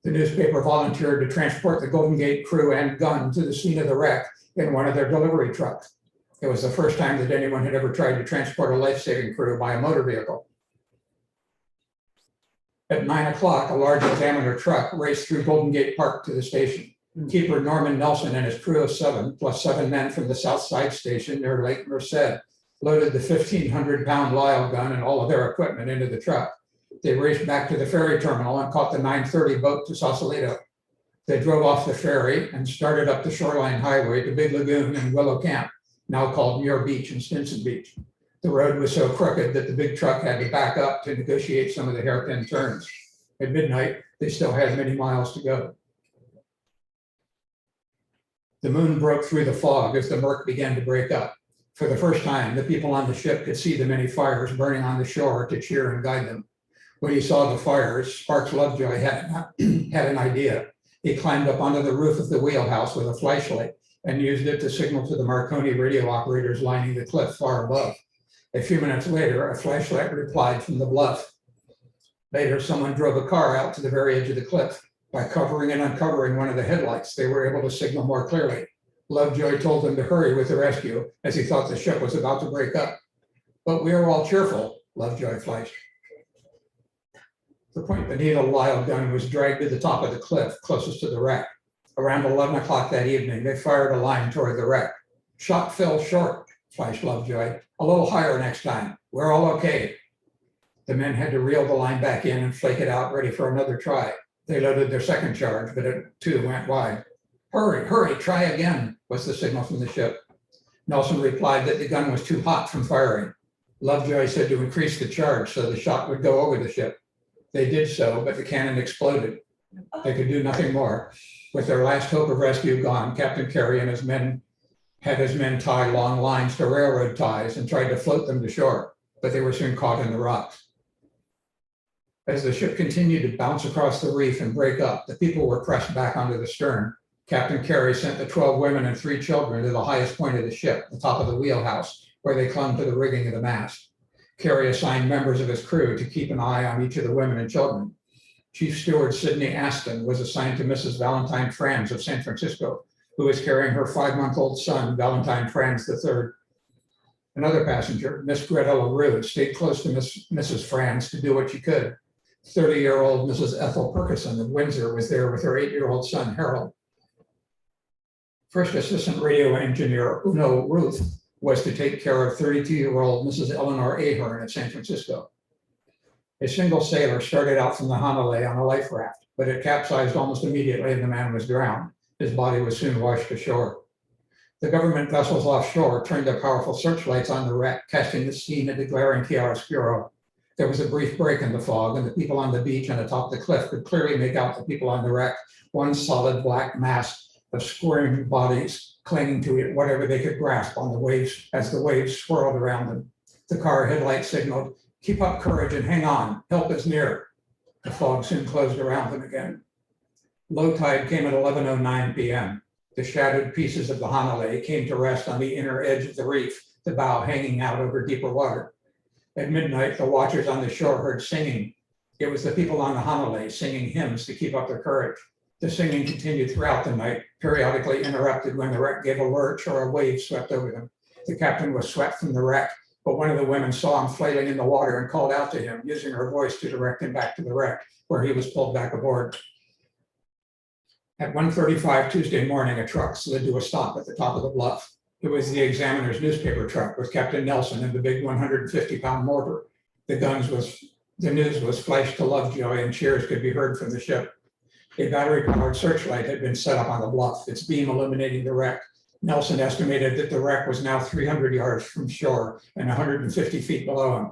The newspaper volunteered to transport the Golden Gate crew and gun to the scene of the wreck in one of their delivery trucks. It was the first time that anyone had ever tried to transport a life-saving crew by a motor vehicle. At 9 o'clock, a large Examiner truck raced through Golden Gate Park to the station. Keeper Norman Nelson and his crew of 7, plus 7 men from the South Side Station near Lake Merced, loaded the 1,500-pound Lyle gun and all of their equipment into the truck. They raced back to the ferry terminal and caught the 9:30 boat to Sausalito. They drove off the ferry and started up the Shoreline Highway to Big Lagoon and Willow Camp, now called Muir Beach and Stinson Beach. The road was so crooked that the big truck had to back up to negotiate some of the hairpin turns. At midnight, they still had many miles to go. The moon broke through the fog as the murk began to break up. For the first time, the people on the ship could see the many fires burning on the shore to cheer and guide them. When he saw the fires, Sparks Lovejoy had an idea. He climbed up onto the roof of the wheelhouse with a flashlight and used it to signal to the Marconi radio operators lining the cliff far above. A few minutes later, a flashlight replied from the bluff. Later, someone drove a car out to the very edge of the cliff. By covering and uncovering one of the headlights, they were able to signal more clearly. Lovejoy told them to hurry with the rescue, as he thought the ship was about to break up. But we are all cheerful, Lovejoy flashed. The Point Bonita Lyle gun was dragged to the top of the cliff closest to the wreck. Around 11 o'clock that evening, they fired a line toward the wreck. Shot fell short, flashed Lovejoy. A little higher next time. We're all okay. The men had to reel the line back in and flake it out, ready for another try. They loaded their second charge, but it too went wide. Hurry, hurry, try again, was the signal from the ship. Nelson replied that the gun was too hot from firing. Lovejoy said to increase the charge so the shot would go over the ship. They did so, but the cannon exploded. They could do nothing more. With their last hope of rescue gone, Captain Carey and his men had his men tie long lines to railroad ties and tried to float them to shore, but they were soon caught in the rocks. As the ship continued to bounce across the reef and break up, the people were pressed back onto the stern. Captain Carey sent the 12 women and 3 children to the highest point of the ship, the top of the wheelhouse, where they clung to the rigging of the mast. Carey assigned members of his crew to keep an eye on each of the women and children. Chief Steward Sidney Aston was assigned to Mrs. Valentine Franz of San Francisco, who was carrying her 5-month-old son, Valentine Franz III. Another passenger, Miss Greta LaRue, stayed close to Mrs. Franz to do what she could. 30-year-old Mrs. Ethel Perkison of Windsor was there with her 8-year-old son, Harold. First Assistant Radio Engineer Uno Ruth was to take care of 32-year-old Mrs. Eleanor Ahern at San Francisco. A single sailor started out from the Honalei on a life raft, but it capsized almost immediately and the man was drowned. His body was soon washed ashore. The government vessels offshore turned their powerful searchlights on the wreck, casting the scene into glaring chiaroscuro. There was a brief break in the fog, and the people on the beach and atop the cliff could clearly make out the people on the wreck, one solid black mass of squirming bodies clinging to it, whatever they could grasp on the waves as the waves swirled around them. The car headlight signaled, "Keep up courage and hang on, help is near." The fog soon closed around them again. Low tide came at 11:09 p.m. The shattered pieces of the Honalei came to rest on the inner edge of the reef, the bow hanging out over deeper water. At midnight, the watchers on the shore heard singing. It was the people on the Honalei singing hymns to keep up their courage. The singing continued throughout the night, periodically interrupted when the wreck gave a lurch or a wave swept over them. The captain was swept from the wreck, but one of the women saw him flailing in the water and called out to him, using her voice to direct him back to the wreck, where he was pulled back aboard. At 1:35 Tuesday morning, a truck slid to a stop at the top of the bluff. It was the Examiner's newspaper truck with Captain Nelson and the big 150-pound mortar. The news was flashed to Lovejoy, and cheers could be heard from the ship. A battery-powered searchlight had been set up on the bluff, its beam illuminating the wreck. Nelson estimated that the wreck was now 300 yards from shore and 150 feet below him.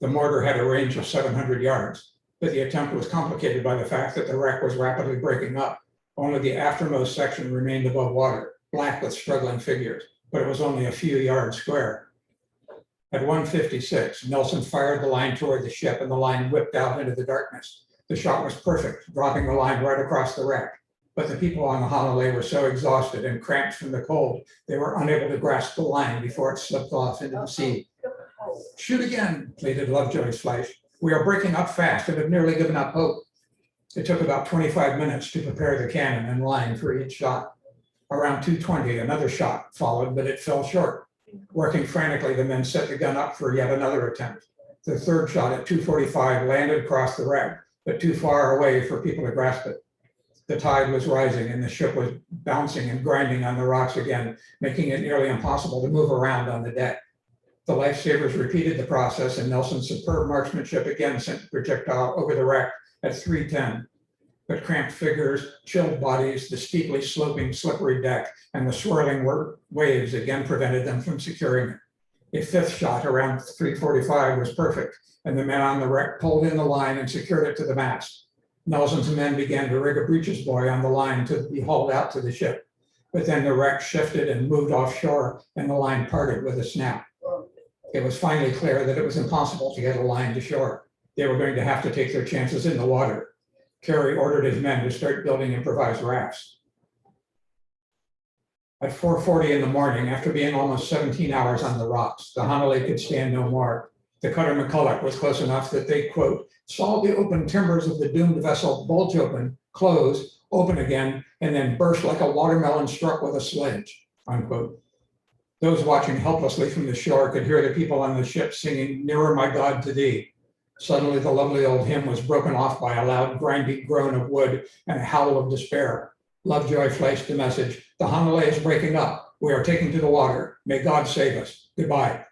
The mortar had a range of 700 yards, but the attempt was complicated by the fact that the wreck was rapidly breaking up. Only the aftermost section remained above water, black with struggling figures, but it was only a few yards square. At 1:56, Nelson fired the line toward the ship, and the line whipped out into the darkness. The shot was perfect, dropping the line right across the wreck. But the people on the Honolei were so exhausted and cramped from the cold, they were unable to grasp the line before it slipped off into the sea. "Shoot again," pleaded Lovejoy's Fleisch. "We are breaking up fast and have nearly given up hope." It took about 25 minutes to prepare the cannon and line for each shot. Around 2:20, another shot followed, but it fell short. Working frantically, the men set the gun up for yet another attempt. The third shot at 2:45 landed across the wreck, but too far away for people to grasp it. The tide was rising and the ship was bouncing and grinding on the rocks again, making it nearly impossible to move around on the deck. The lifesavers repeated the process, and Nelson's superb marksmanship again sent the projectile over the wreck at 3:10. But cramped figures, chilled bodies, the steeply sloping, slippery deck, and the swirling waves again prevented them from securing it. A fifth shot around 3:45 was perfect, and the men on the wreck pulled in the line and secured it to the mast. Nelson's men began to rig a breeches buoy on the line to be hauled out to the ship. But then the wreck shifted and moved offshore, and the line parted with a snap. It was finally clear that it was impossible to get a line to shore. They were going to have to take their chances in the water. Carey ordered his men to start building improvised rafts. At 4:40 in the morning, after being almost 17 hours on the rocks, the Hanalei could stand no more. The cutter McCulloch was close enough that they, quote, "saw the open timbers of the doomed vessel bulge open, close, open again, and then burst like a watermelon struck with a sledge," unquote. Those watching helplessly from the shore could hear the people on the ship singing, "Nearer, my God, to thee." Suddenly, the lovely old hymn was broken off by a loud grinding groan of wood and a howl of despair. Lovejoy flashed the message, "The Honalei is breaking up. We are taking to the water. May God save us. Goodbye."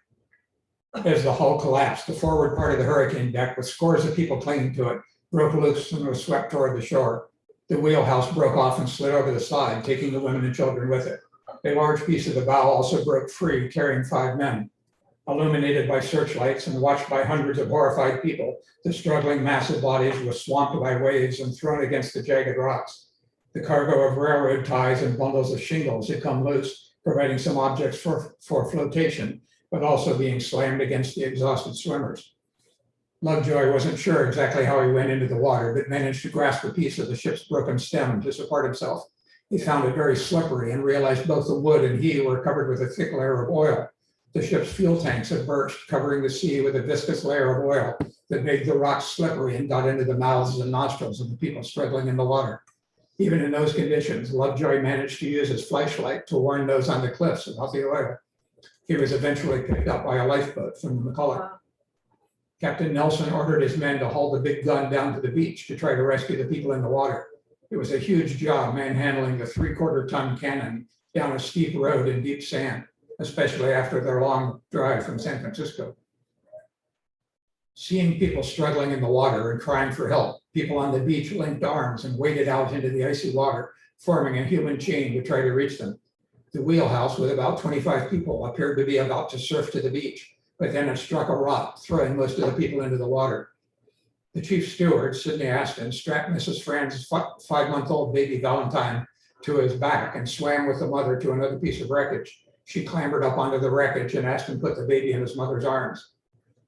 As the hull collapsed, the forward part of the hurricane deck, with scores of people clinging to it, broke loose and was swept toward the shore. The wheelhouse broke off and slid over the side, taking the women and children with it. A large piece of the bow also broke free, carrying 5 men. Illuminated by searchlights and watched by hundreds of horrified people, the struggling mass of bodies was swamped by waves and thrown against the jagged rocks. The cargo of railroad ties and bundles of shingles had come loose, providing some objects for flotation, but also being slammed against the exhausted swimmers. Lovejoy wasn't sure exactly how he went into the water, but managed to grasp a piece of the ship's broken stem to support himself. He found it very slippery and realized both the wood and he were covered with a thick layer of oil. The ship's fuel tanks had burst, covering the sea with a viscous layer of oil that made the rocks slippery and got into the mouths and nostrils of the people struggling in the water. Even in those conditions, Lovejoy managed to use his flashlight to warn those on the cliffs about the oil. He was eventually picked up by a lifeboat from the McCulloch. Captain Nelson ordered his men to haul the big gun down to the beach to try to rescue the people in the water. It was a huge job manhandling the 3/4-ton cannon down a steep road in deep sand, especially after their long drive from San Francisco. Seeing people struggling in the water and crying for help, people on the beach linked arms and waded out into the icy water, forming a human chain to try to reach them. The wheelhouse, with about 25 people, appeared to be about to surf to the beach, but then it struck a rock, throwing most of the people into the water. The chief steward, Sidney Aston, strapped Mrs. Fran's 5-month-old baby Valentine to his back and swam with the mother to another piece of wreckage. She clambered up onto the wreckage and Aston put the baby in his mother's arms.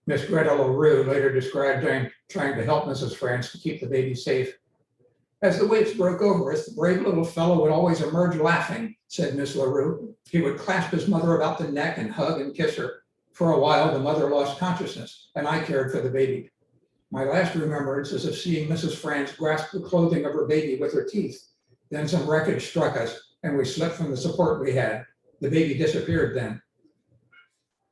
Miss Greta LaRue later described trying to help Mrs. France to keep the baby safe. As the waves broke over us, the brave little fellow would always emerge laughing, said Miss LaRue. He would clasp his mother about the neck and hug and kiss her. For a while, the mother lost consciousness, and I cared for the baby. My last remembrance is of seeing Mrs. Franz grasp the clothing of her baby with her teeth. Then some wreckage struck us, and we slipped from the support we had. The baby disappeared then.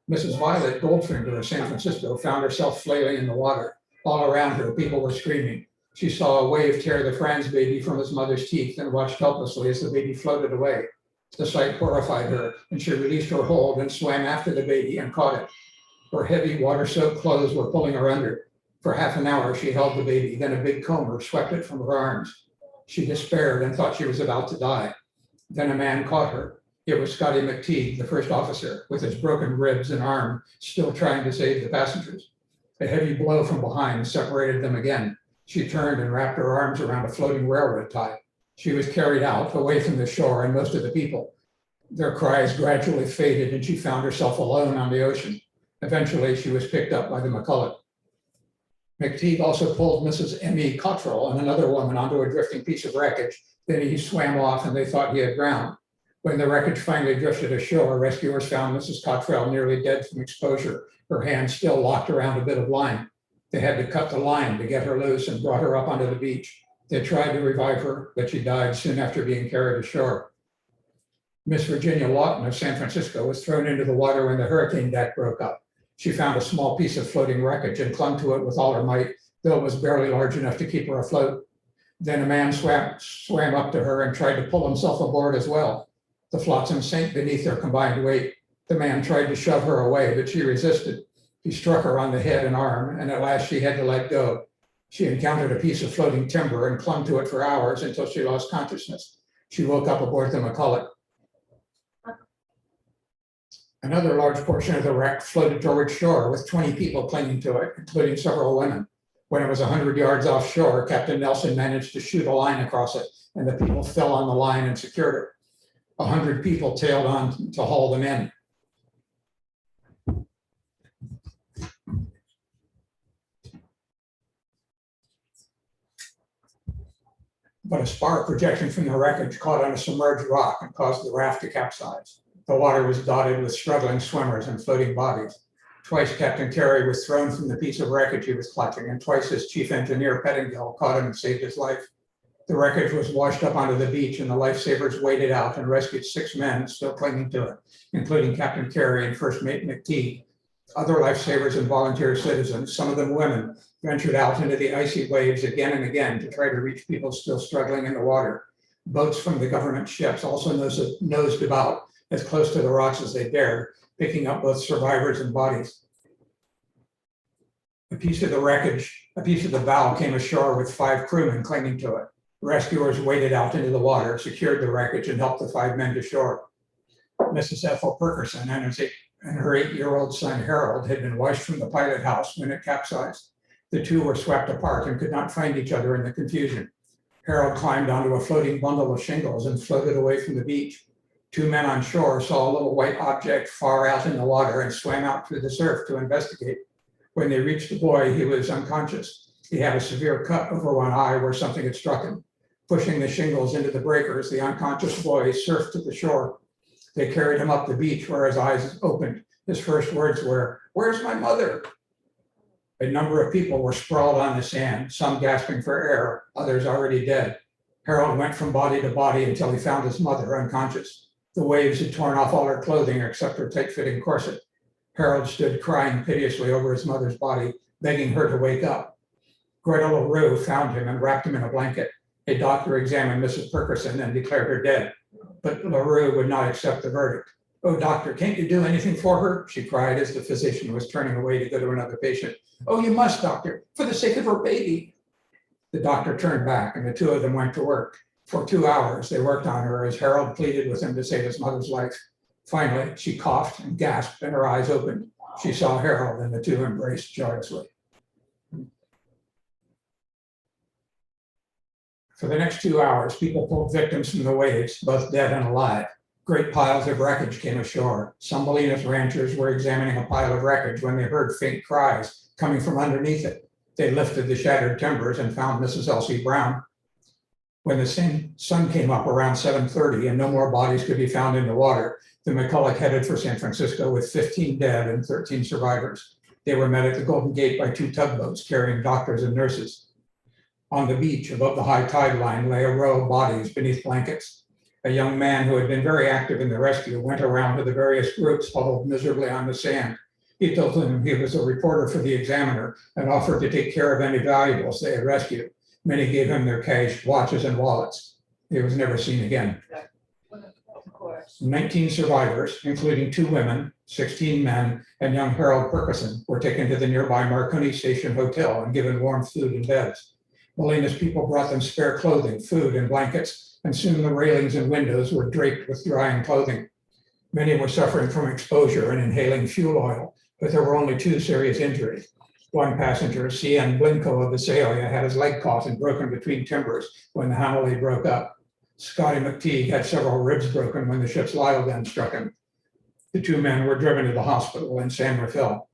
Mrs. Violet Goldfinger of San Francisco found herself flailing in the water. All around her, people were screaming. She saw a wave tear the Franz baby from his mother's teeth and watched helplessly as the baby floated away. The sight horrified her, and she released her hold and swam after the baby and caught it. Her heavy water-soaked clothes were pulling her under. For half an hour, she held the baby, then a big comber swept it from her arms. She despaired and thought she was about to die. Then a man caught her. It was Scotty McTeague, the first officer, with his broken ribs and arm, still trying to save the passengers. A heavy blow from behind separated them again. She turned and wrapped her arms around a floating railroad tie. She was carried out, away from the shore and most of the people. Their cries gradually faded, and she found herself alone on the ocean. Eventually, she was picked up by the McCulloch. McTeague also pulled Mrs. M.E. Cottrell and another woman onto a drifting piece of wreckage. Then he swam off, and they thought he had drowned. When the wreckage finally drifted ashore, rescuers found Mrs. Cottrell nearly dead from exposure, her hands still locked around a bit of line. They had to cut the line to get her loose and brought her up onto the beach. They tried to revive her, but she died soon after being carried ashore. Miss Virginia Lawton of San Francisco was thrown into the water when the hurricane deck broke up. She found a small piece of floating wreckage and clung to it with all her might, though it was barely large enough to keep her afloat. Then a man swam up to her and tried to pull himself aboard as well. The flotsam sank beneath their combined weight. The man tried to shove her away, but she resisted. He struck her on the head and arm, and at last she had to let go. She encountered a piece of floating timber and clung to it for hours until she lost consciousness. She woke up aboard the McCulloch. Another large portion of the wreck floated toward shore with 20 people clinging to it, including several women. When it was 100 yards offshore, Captain Nelson managed to shoot a line across it, and the people fell on the line and secured it. 100 people tailed on to haul them in. But a spar projection from the wreckage caught on a submerged rock and caused the raft to capsize. The water was dotted with struggling swimmers and floating bodies. Twice Captain Carey was thrown from the piece of wreckage he was clutching, and twice his chief engineer Pettingill caught him and saved his life. The wreckage was washed up onto the beach, and the lifesavers waded out and rescued 6 men still clinging to it, including Captain Carey and First Mate McTeague. Other lifesavers and volunteer citizens, some of them women, ventured out into the icy waves again and again to try to reach people still struggling in the water. Boats from the government ships also nosed about as close to the rocks as they dared, picking up both survivors and bodies. A piece of the wreckage, a piece of the bow came ashore with 5 crewmen clinging to it. Rescuers waded out into the water, secured the wreckage, and helped the 5 men to shore. Mrs. Ethel Perkerson and her 8-year-old son Harold had been washed from the pilot house when it capsized. The two were swept apart and could not find each other in the confusion. Harold climbed onto a floating bundle of shingles and floated away from the beach. 2 men on shore saw a little white object far out in the water and swam out through the surf to investigate. When they reached the boy, he was unconscious. He had a severe cut over one eye where something had struck him. Pushing the shingles into the breakers, the unconscious boy surfed to the shore. They carried him up the beach where his eyes opened. His first words were, "Where's my mother?" A number of people were sprawled on the sand, some gasping for air, others already dead. Harold went from body to body until he found his mother unconscious. The waves had torn off all her clothing except her tight-fitting corset. Harold stood crying piteously over his mother's body, begging her to wake up. Greta LaRue found him and wrapped him in a blanket. A doctor examined Mrs. Perkerson and declared her dead, but LaRue would not accept the verdict. "Oh, doctor, can't you do anything for her?" she cried as the physician was turning away to go to another patient. "Oh, you must, doctor, for the sake of her baby." The doctor turned back and the 2 of them went to work. For 2 hours, they worked on her as Harold pleaded with him to save his mother's life. Finally, she coughed and gasped and her eyes opened. She saw Harold and the 2 embraced joyously. For the next 2 hours, people pulled victims from the waves, both dead and alive. Great piles of wreckage came ashore. Some Bolinas ranchers were examining a pile of wreckage when they heard faint cries coming from underneath it. They lifted the shattered timbers and found Mrs. Elsie Brown. When the sun came up around 7:30 and no more bodies could be found in the water, the McCulloch headed for San Francisco with 15 dead and 13 survivors. They were met at the Golden Gate by 2 tugboats carrying doctors and nurses. On the beach above the high tide line lay a row of bodies beneath blankets. A young man who had been very active in the rescue went around to the various groups huddled miserably on the sand. He told them he was a reporter for the Examiner and offered to take care of any valuables they had rescued. Many gave him their cash, watches, and wallets. He was never seen again. Of course. 19 survivors, including 2 women, 16 men, and young Harold Perkison, were taken to the nearby Marconi Station Hotel and given warm food and beds. Molina's people brought them spare clothing, food, and blankets, and soon the railings and windows were draped with drying clothing. Many were suffering from exposure and inhaling fuel oil, but there were only 2 serious injuries. One passenger, C.N. Blinko of Visalia, had his leg caught and broken between timbers when the Hanalei broke up. Scotty McTeague had several ribs broken when the ship's laden struck him. The 2 men were driven to the hospital in San Rafael.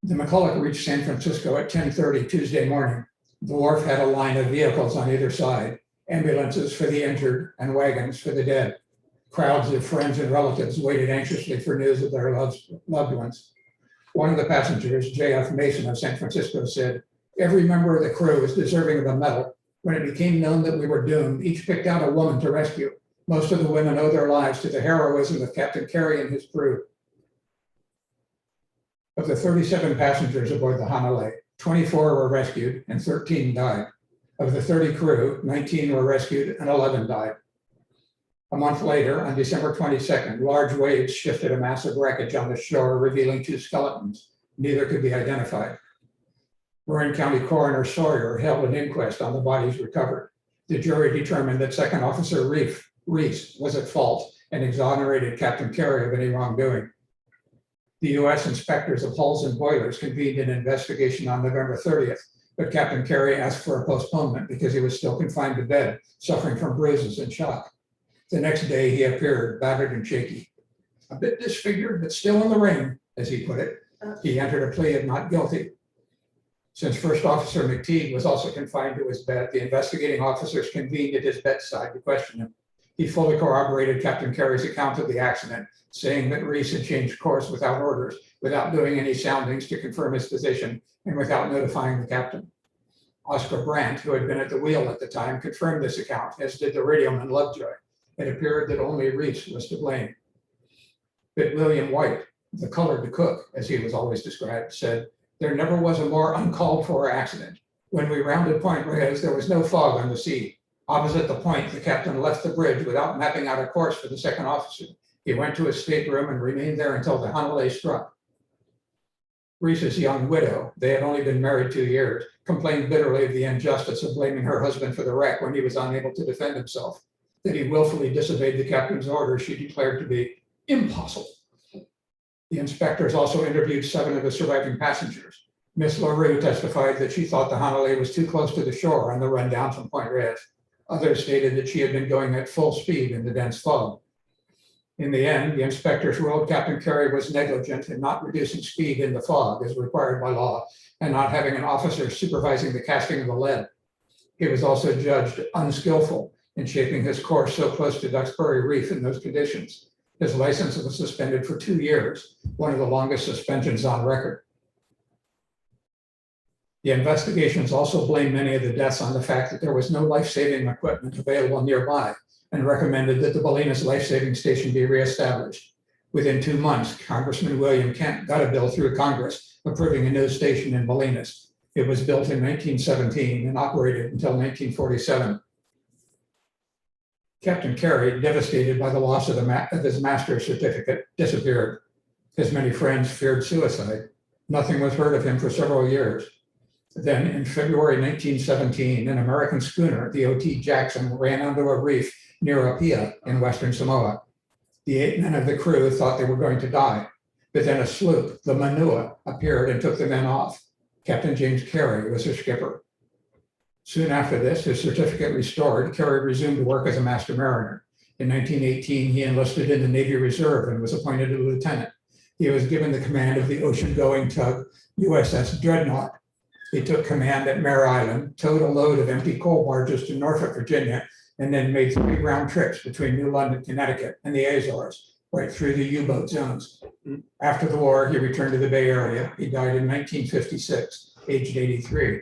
The McCulloch reached San Francisco at 10:30 Tuesday morning. The wharf had a line of vehicles on either side, ambulances for the injured and wagons for the dead. Crowds of friends and relatives waited anxiously for news of their loved ones. One of the passengers, J.F. Mason of San Francisco, said, "Every member of the crew is deserving of a medal. When it became known that we were doomed, each picked out a woman to rescue. Most of the women owe their lives to the heroism of Captain Carey and his crew." Of the 37 passengers aboard the Honalei, 24 were rescued and 13 died. Of the 30 crew, 19 were rescued and 11 died. A month later, on December 22nd, large waves shifted a mass of wreckage on the shore, revealing 2 skeletons. Neither could be identified. Marin County Coroner Sawyer held an inquest on the bodies recovered. The jury determined that Second Officer Reese was at fault and exonerated Captain Carey of any wrongdoing. The U.S. inspectors of hulls and boilers convened an investigation on November 30th, but Captain Carey asked for a postponement because he was still confined to bed, suffering from bruises and shock. The next day, he appeared battered and shaky. A bit disfigured, but still in the ring, as he put it. He entered a plea of not guilty. Since First Officer McTeague was also confined to his bed, the investigating officers convened at his bedside to question him. He fully corroborated Captain Carey's account of the accident, saying that Reese had changed course without orders, without doing any soundings to confirm his position, and without notifying the captain. Oscar Brandt, who had been at the wheel at the time, confirmed this account, as did the radioman Lovejoy. It appeared that only Reese was to blame. But William White, the colored cook, as he was always described, said, "There never was a more uncalled for accident. When we rounded Point Reyes, there was no fog on the sea. Opposite the point, the captain left the bridge without mapping out a course for the second officer. He went to his stateroom and remained there until the Hanalei struck." Reese's young widow, they had only been married 2 years, complained bitterly of the injustice of blaming her husband for the wreck when he was unable to defend himself. That he willfully disobeyed the captain's orders she declared to be impossible. The inspectors also interviewed 7 of the surviving passengers. Miss LaRue testified that she thought the Hanalei was too close to the shore on the run down from Point Reyes. Others stated that she had been going at full speed in the dense fog. In the end, the inspectors ruled Captain Carey was negligent in not reducing speed in the fog as required by law and not having an officer supervising the casting of the lead. He was also judged unskillful in shaping his course so close to Duxbury Reef in those conditions. His license was suspended for 2 years, one of the longest suspensions on record. The investigations also blamed many of the deaths on the fact that there was no life-saving equipment available nearby and recommended that the Bolinas life-saving station be reestablished. Within 2 months, Congressman William Kent got a bill through Congress approving a new station in Bolinas. It was built in 1917 and operated until 1947. Captain Carey, devastated by the loss of his master's certificate, disappeared. His many friends feared suicide. Nothing was heard of him for several years. Then, in February 1917, an American schooner, the O.T. Jackson, ran onto a reef near Apia in Western Samoa. The 8 men of the crew thought they were going to die, but then a sloop, the Manua, appeared and took the men off. Captain James Carey was her skipper. Soon after this, his certificate restored, Carey resumed work as a master mariner. In 1918, he enlisted in the Navy Reserve and was appointed a lieutenant. He was given the command of the ocean-going tug USS Dreadnought. He took command at Mare Island, towed a load of empty coal barges to Norfolk, Virginia, and then made 3 round trips between New London, Connecticut, and the Azores, right through the U-boat zones. After the war, he returned to the Bay Area. He died in 1956, aged 83.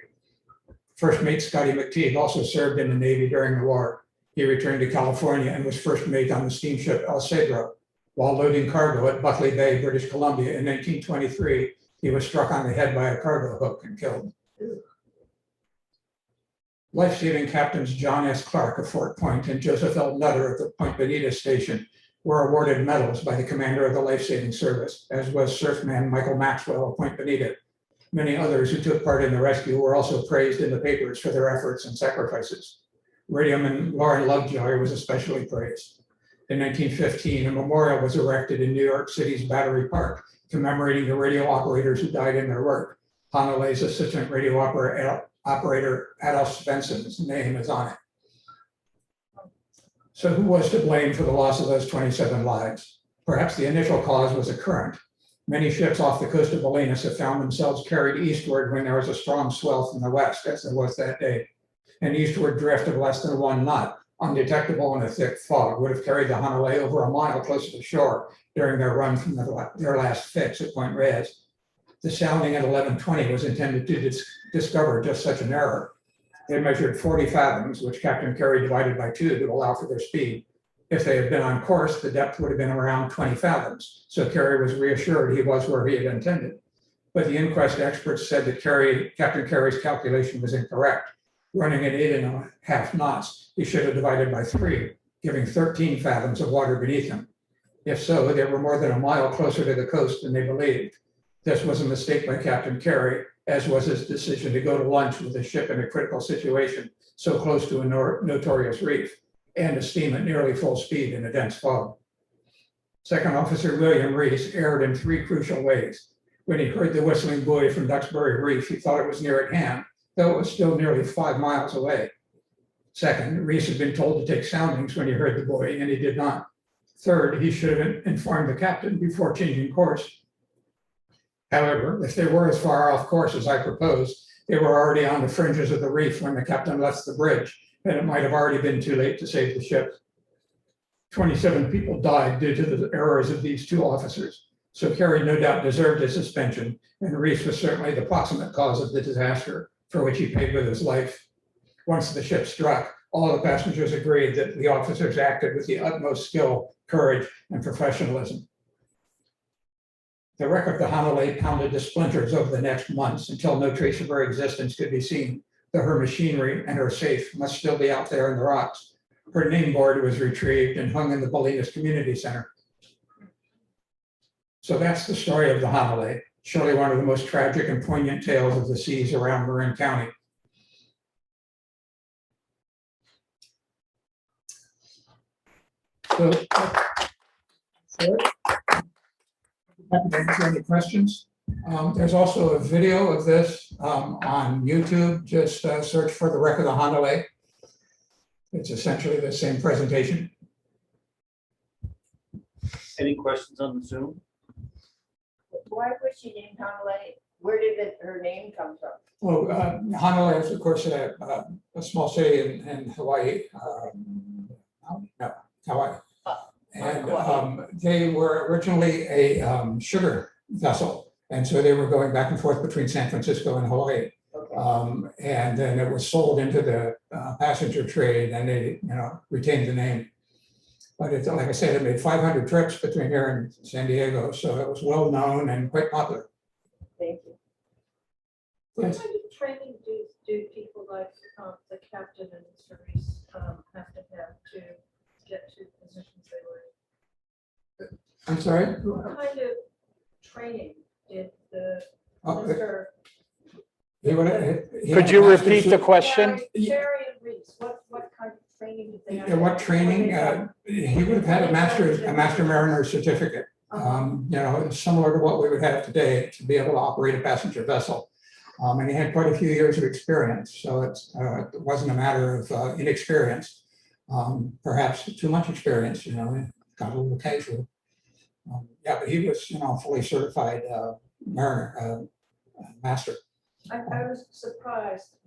First mate Scotty McTeague also served in the Navy during the war. He returned to California and was first mate on the steamship El Cedro. While loading cargo at Buckley Bay, British Columbia in 1923, he was struck on the head by a cargo hook and killed. Life-saving captains John S. Clark of Fort Point and Joseph L. Nutter of the Point Bonita Station were awarded medals by the commander of the life-saving service, as was surfman Michael Maxwell of Point Bonita. Many others who took part in the rescue were also praised in the papers for their efforts and sacrifices. Radioman Lauren Lovejoy was especially praised. In 1915, a memorial was erected in New York City's Battery Park, commemorating the radio operators who died in their work. Honalei's assistant radio operator Adolf Svensson's name is on it. So who was to blame for the loss of those 27 lives? Perhaps the initial cause was a current. Many ships off the coast of Bolinas have found themselves carried eastward when there was a strong swell from the west, as there was that day. An eastward drift of less than 1 knot, undetectable in a thick fog, would have carried the Hanalei over a mile closer to shore during their run from their last fix at Point Reyes. The sounding at 11:20 was intended to discover just such an error. They measured 40 fathoms, which Captain Carey divided by 2 to allow for their speed. If they had been on course, the depth would have been around 20 fathoms, so Carey was reassured he was where he had intended. But the inquest experts said that Captain Carey's calculation was incorrect. Running at 8.5 knots, he should have divided by 3, giving 13 fathoms of water beneath him. If so, they were more than a mile closer to the coast than they believed. This was a mistake by Captain Carey, as was his decision to go to lunch with a ship in a critical situation so close to a notorious reef, and to steam at nearly full speed in a dense fog. Second Officer William Reese erred in 3 crucial ways. When he heard the whistling buoy from Duxbury Reef, he thought it was near at hand, though it was still nearly 5 miles away. Second, Reese had been told to take soundings when he heard the buoy, and he did not. Third, he should have informed the captain before changing course. However, if they were as far off course as I proposed, they were already on the fringes of the reef when the captain left the bridge, and it might have already been too late to save the ship. 27 people died due to the errors of these 2 officers, so Carey no doubt deserved his suspension, and Reese was certainly the proximate cause of the disaster, for which he paid with his life. Once the ship struck, all the passengers agreed that the officers acted with the utmost skill, courage, and professionalism. The wreck of the Hanalei pounded to splinters over the next months until no trace of her existence could be seen, though her machinery and her safe must still be out there in the rocks. Her name board was retrieved and hung in the Bolinas Community Center. So that's the story of the Hanalei, surely one of the most tragic and poignant tales of the seas around Marin County. So, happy to answer any questions. There's also a video of this on YouTube. Just search for the wreck of the Honalei. It's essentially the same presentation. Any questions on the Zoom? Why was she named Honalei? Where did her name come from? Well, Honalei is, of course, a small city in Hawaii. Hawaii. And they were originally a sugar vessel. And so they were going back and forth between San Francisco and Hawaii. Okay. And then it was sold into the passenger trade, and they, retained the name. But it's, like I said, it made 500 trips between here and San Diego, so it was well known and quite popular. Thank you. What kind of training do people like the captain and Mr. Reese have to get to positions they were in? I'm sorry? What kind of training did the Mr. Could you repeat the question? Jerry and Reese, what kind of training did they have? What training? He would have had a master mariner certificate. Similar to what we would have today to be able to operate a passenger vessel. And he had quite a few years of experience, so it wasn't a matter of inexperience. Perhaps too much experience, got a little casual. But he was, fully certified mariner, master. I was surprised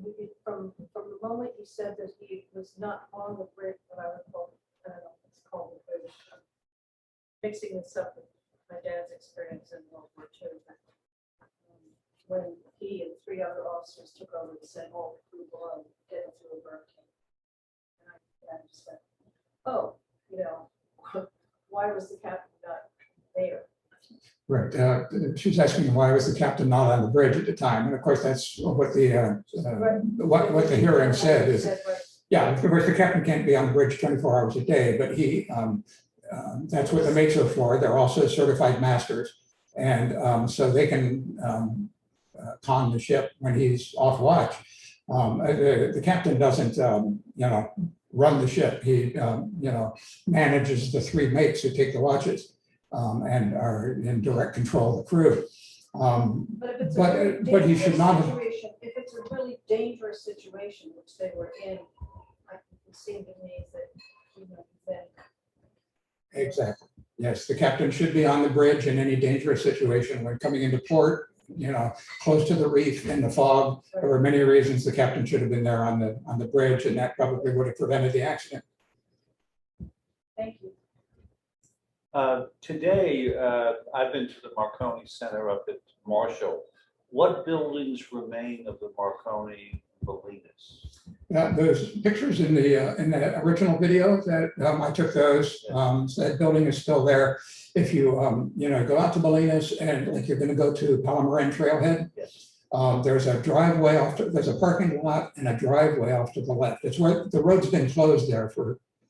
from the moment you said that he was not on the bridge, what I would call, I don't know if it's called the bridge. I'm mixing this up with my dad's experience in World War II. When he and 3 other officers took over and said, "Oh, crew below, get into a hurricane." And I just went, "Oh, you know, why was the captain not there?" Right. She was asking why was the captain not on the bridge at the time, and of course that's what the what the hearing said is. Yeah, of course the captain can't be on the bridge 24 hours a day, but he that's what the mates are for. They're also certified masters, and so they can con the ship when he's off watch. The captain doesn't, run the ship. He, manages the 3 mates who take the watches and are in direct control of the crew. But if it's a really but he should not have. situation, if it's a really dangerous situation, which they were in, it seemed to me that, then. Exactly. Yes, the captain should be on the bridge in any dangerous situation when coming into port. Close to the reef in the fog. There were many reasons the captain should have been there on the bridge, and that probably would have prevented the accident. Thank you. Today, I've been to the Marconi Center up at Marshall. What buildings remain of the Marconi Bolinas? Those pictures in the original video that I took those. So that building is still there. If you go out to Bolinas and like you're going to go to Marin Trailhead, Yes. There's a driveway off. There's a parking lot and a driveway off to the left. It's where the road's been closed there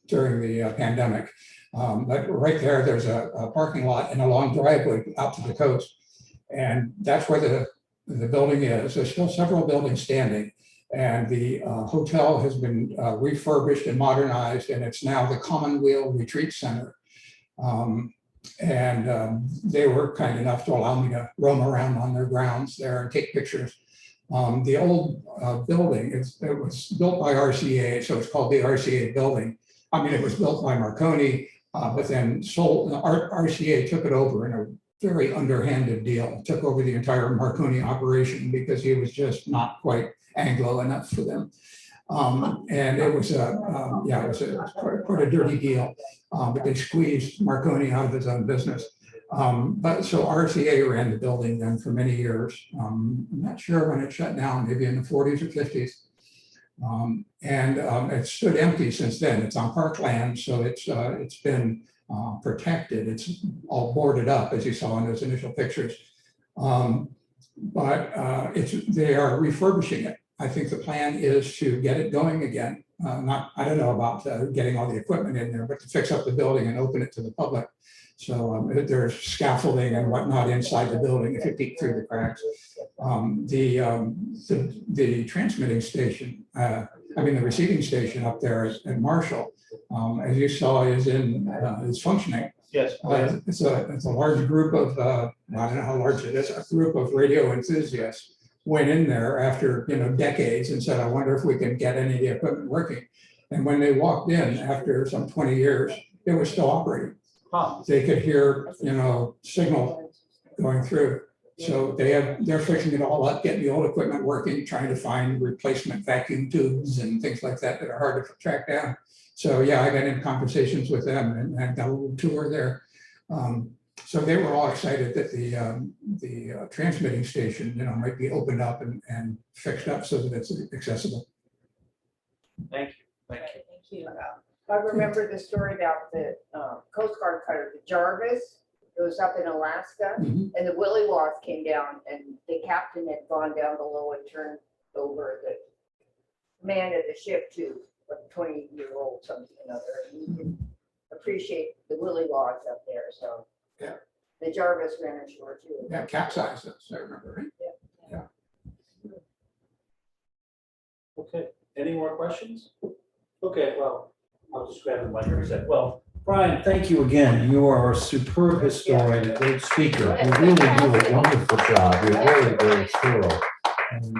during the pandemic. But right there's a parking lot and a long driveway out to the coast, and that's where the building is. There's still several buildings standing. And the hotel has been refurbished and modernized, and it's now the Commonweal Retreat Center. They were kind enough to allow me to roam around on their grounds there and take pictures. The old building, it was built by RCA, so it's called the RCA building. I mean, it was built by Marconi, but then RCA took it over in a very underhanded deal, took over the entire Marconi operation because he was just not quite Anglo enough for them. And it was quite a dirty deal, but they squeezed Marconi out of his own business. But so RCA ran the building then for many years. I'm not sure when it shut down, maybe in the 40s or 50s. It stood empty since then. It's on parkland, so it's been protected. It's all boarded up, as you saw in those initial pictures. They are refurbishing it. I think the plan is to get it going again. I don't know about getting all the equipment in there, but to fix up the building and open it to the public. So there's scaffolding and whatnot inside the building if you peek through the cracks. The transmitting station, the receiving station up there at Marshall, as you saw, is functioning. Yes. It's a large group of, I don't know how large it is, a group of radio enthusiasts went in there after decades and said, I wonder if we can get any of the equipment working. And when they walked in after some 20 years, it was still operating. Huh. They could hear, signal going through. So they're fixing it all up, getting the old equipment working, trying to find replacement vacuum tubes and things like that are hard to track down. So yeah, I got in conversations with them and got a little tour there. So they were all excited that the transmitting station, might be opened up and fixed up so that it's accessible. Thank you. Thank you. Thank you. I remember the story about the Coast Guard cutter, the Jarvis. It was up in Alaska, and the Willie Wath came down, and the captain had gone down below and turned over the command of the ship to a 20-year-old something or another. And you can appreciate the Willie Wath up there. So yeah, the Jarvis ran ashore too. Yeah, capsized us, I remember. Right? Yeah. Okay. Any more questions? Okay. Well, I'll just grab the mic for a sec. Well, Brian, thank you again. You are a superb historian, a great speaker. You really do a wonderful job. You're very, very thorough. And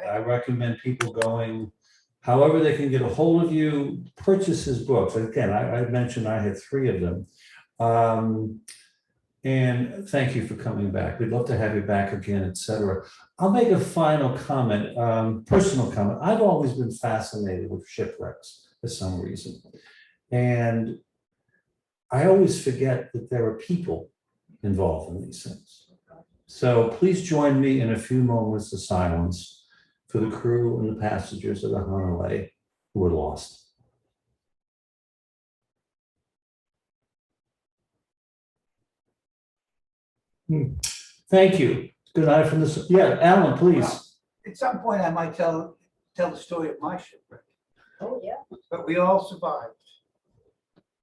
I recommend people going, however they can get a hold of you, purchase his books. Again, I mentioned I had 3 of them. And thank you for coming back. We'd love to have you back again, et cetera. I'll make a final comment, personal comment. I've always been fascinated with shipwrecks for some reason. And I always forget that there are people involved in these things. So please join me in a few moments of silence for the crew and the passengers of the Honalei who were lost. Thank you. Good night from the, yeah, Alan, please. At some point, I might tell the story of my shipwreck, Oh, yeah. but we all survived.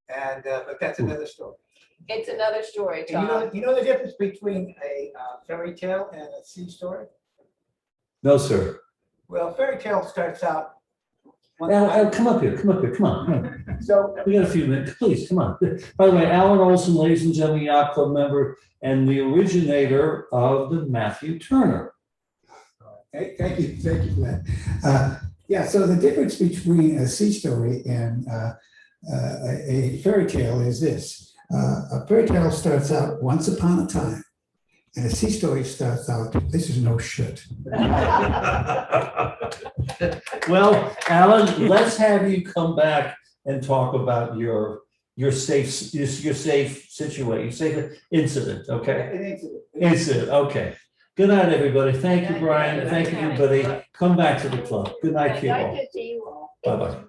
And, but that's another story. It's another story, And Tom. you know the difference between a fairy tale and a sea story? No, sir. Well, fairy tale starts out. Al, come up here, come on. So, We got a few minutes, please, come on. By the way, Alan Olson, ladies and gentlemen, Yacht Club member and the originator of the Matthew Turner. Thank you for that. Yeah, so the difference between a sea story and a fairy tale is this. A fairy tale starts out once upon a time, and a sea story starts out, this is no shit. Well, Alan, let's have you come back and talk about your safe situation, safe incident, okay? an incident. Incident, okay. Good night, everybody. Thank you, Brian. Thank you, everybody. Come back to the club. Good night to you all. Nice to see you all. Bye-bye.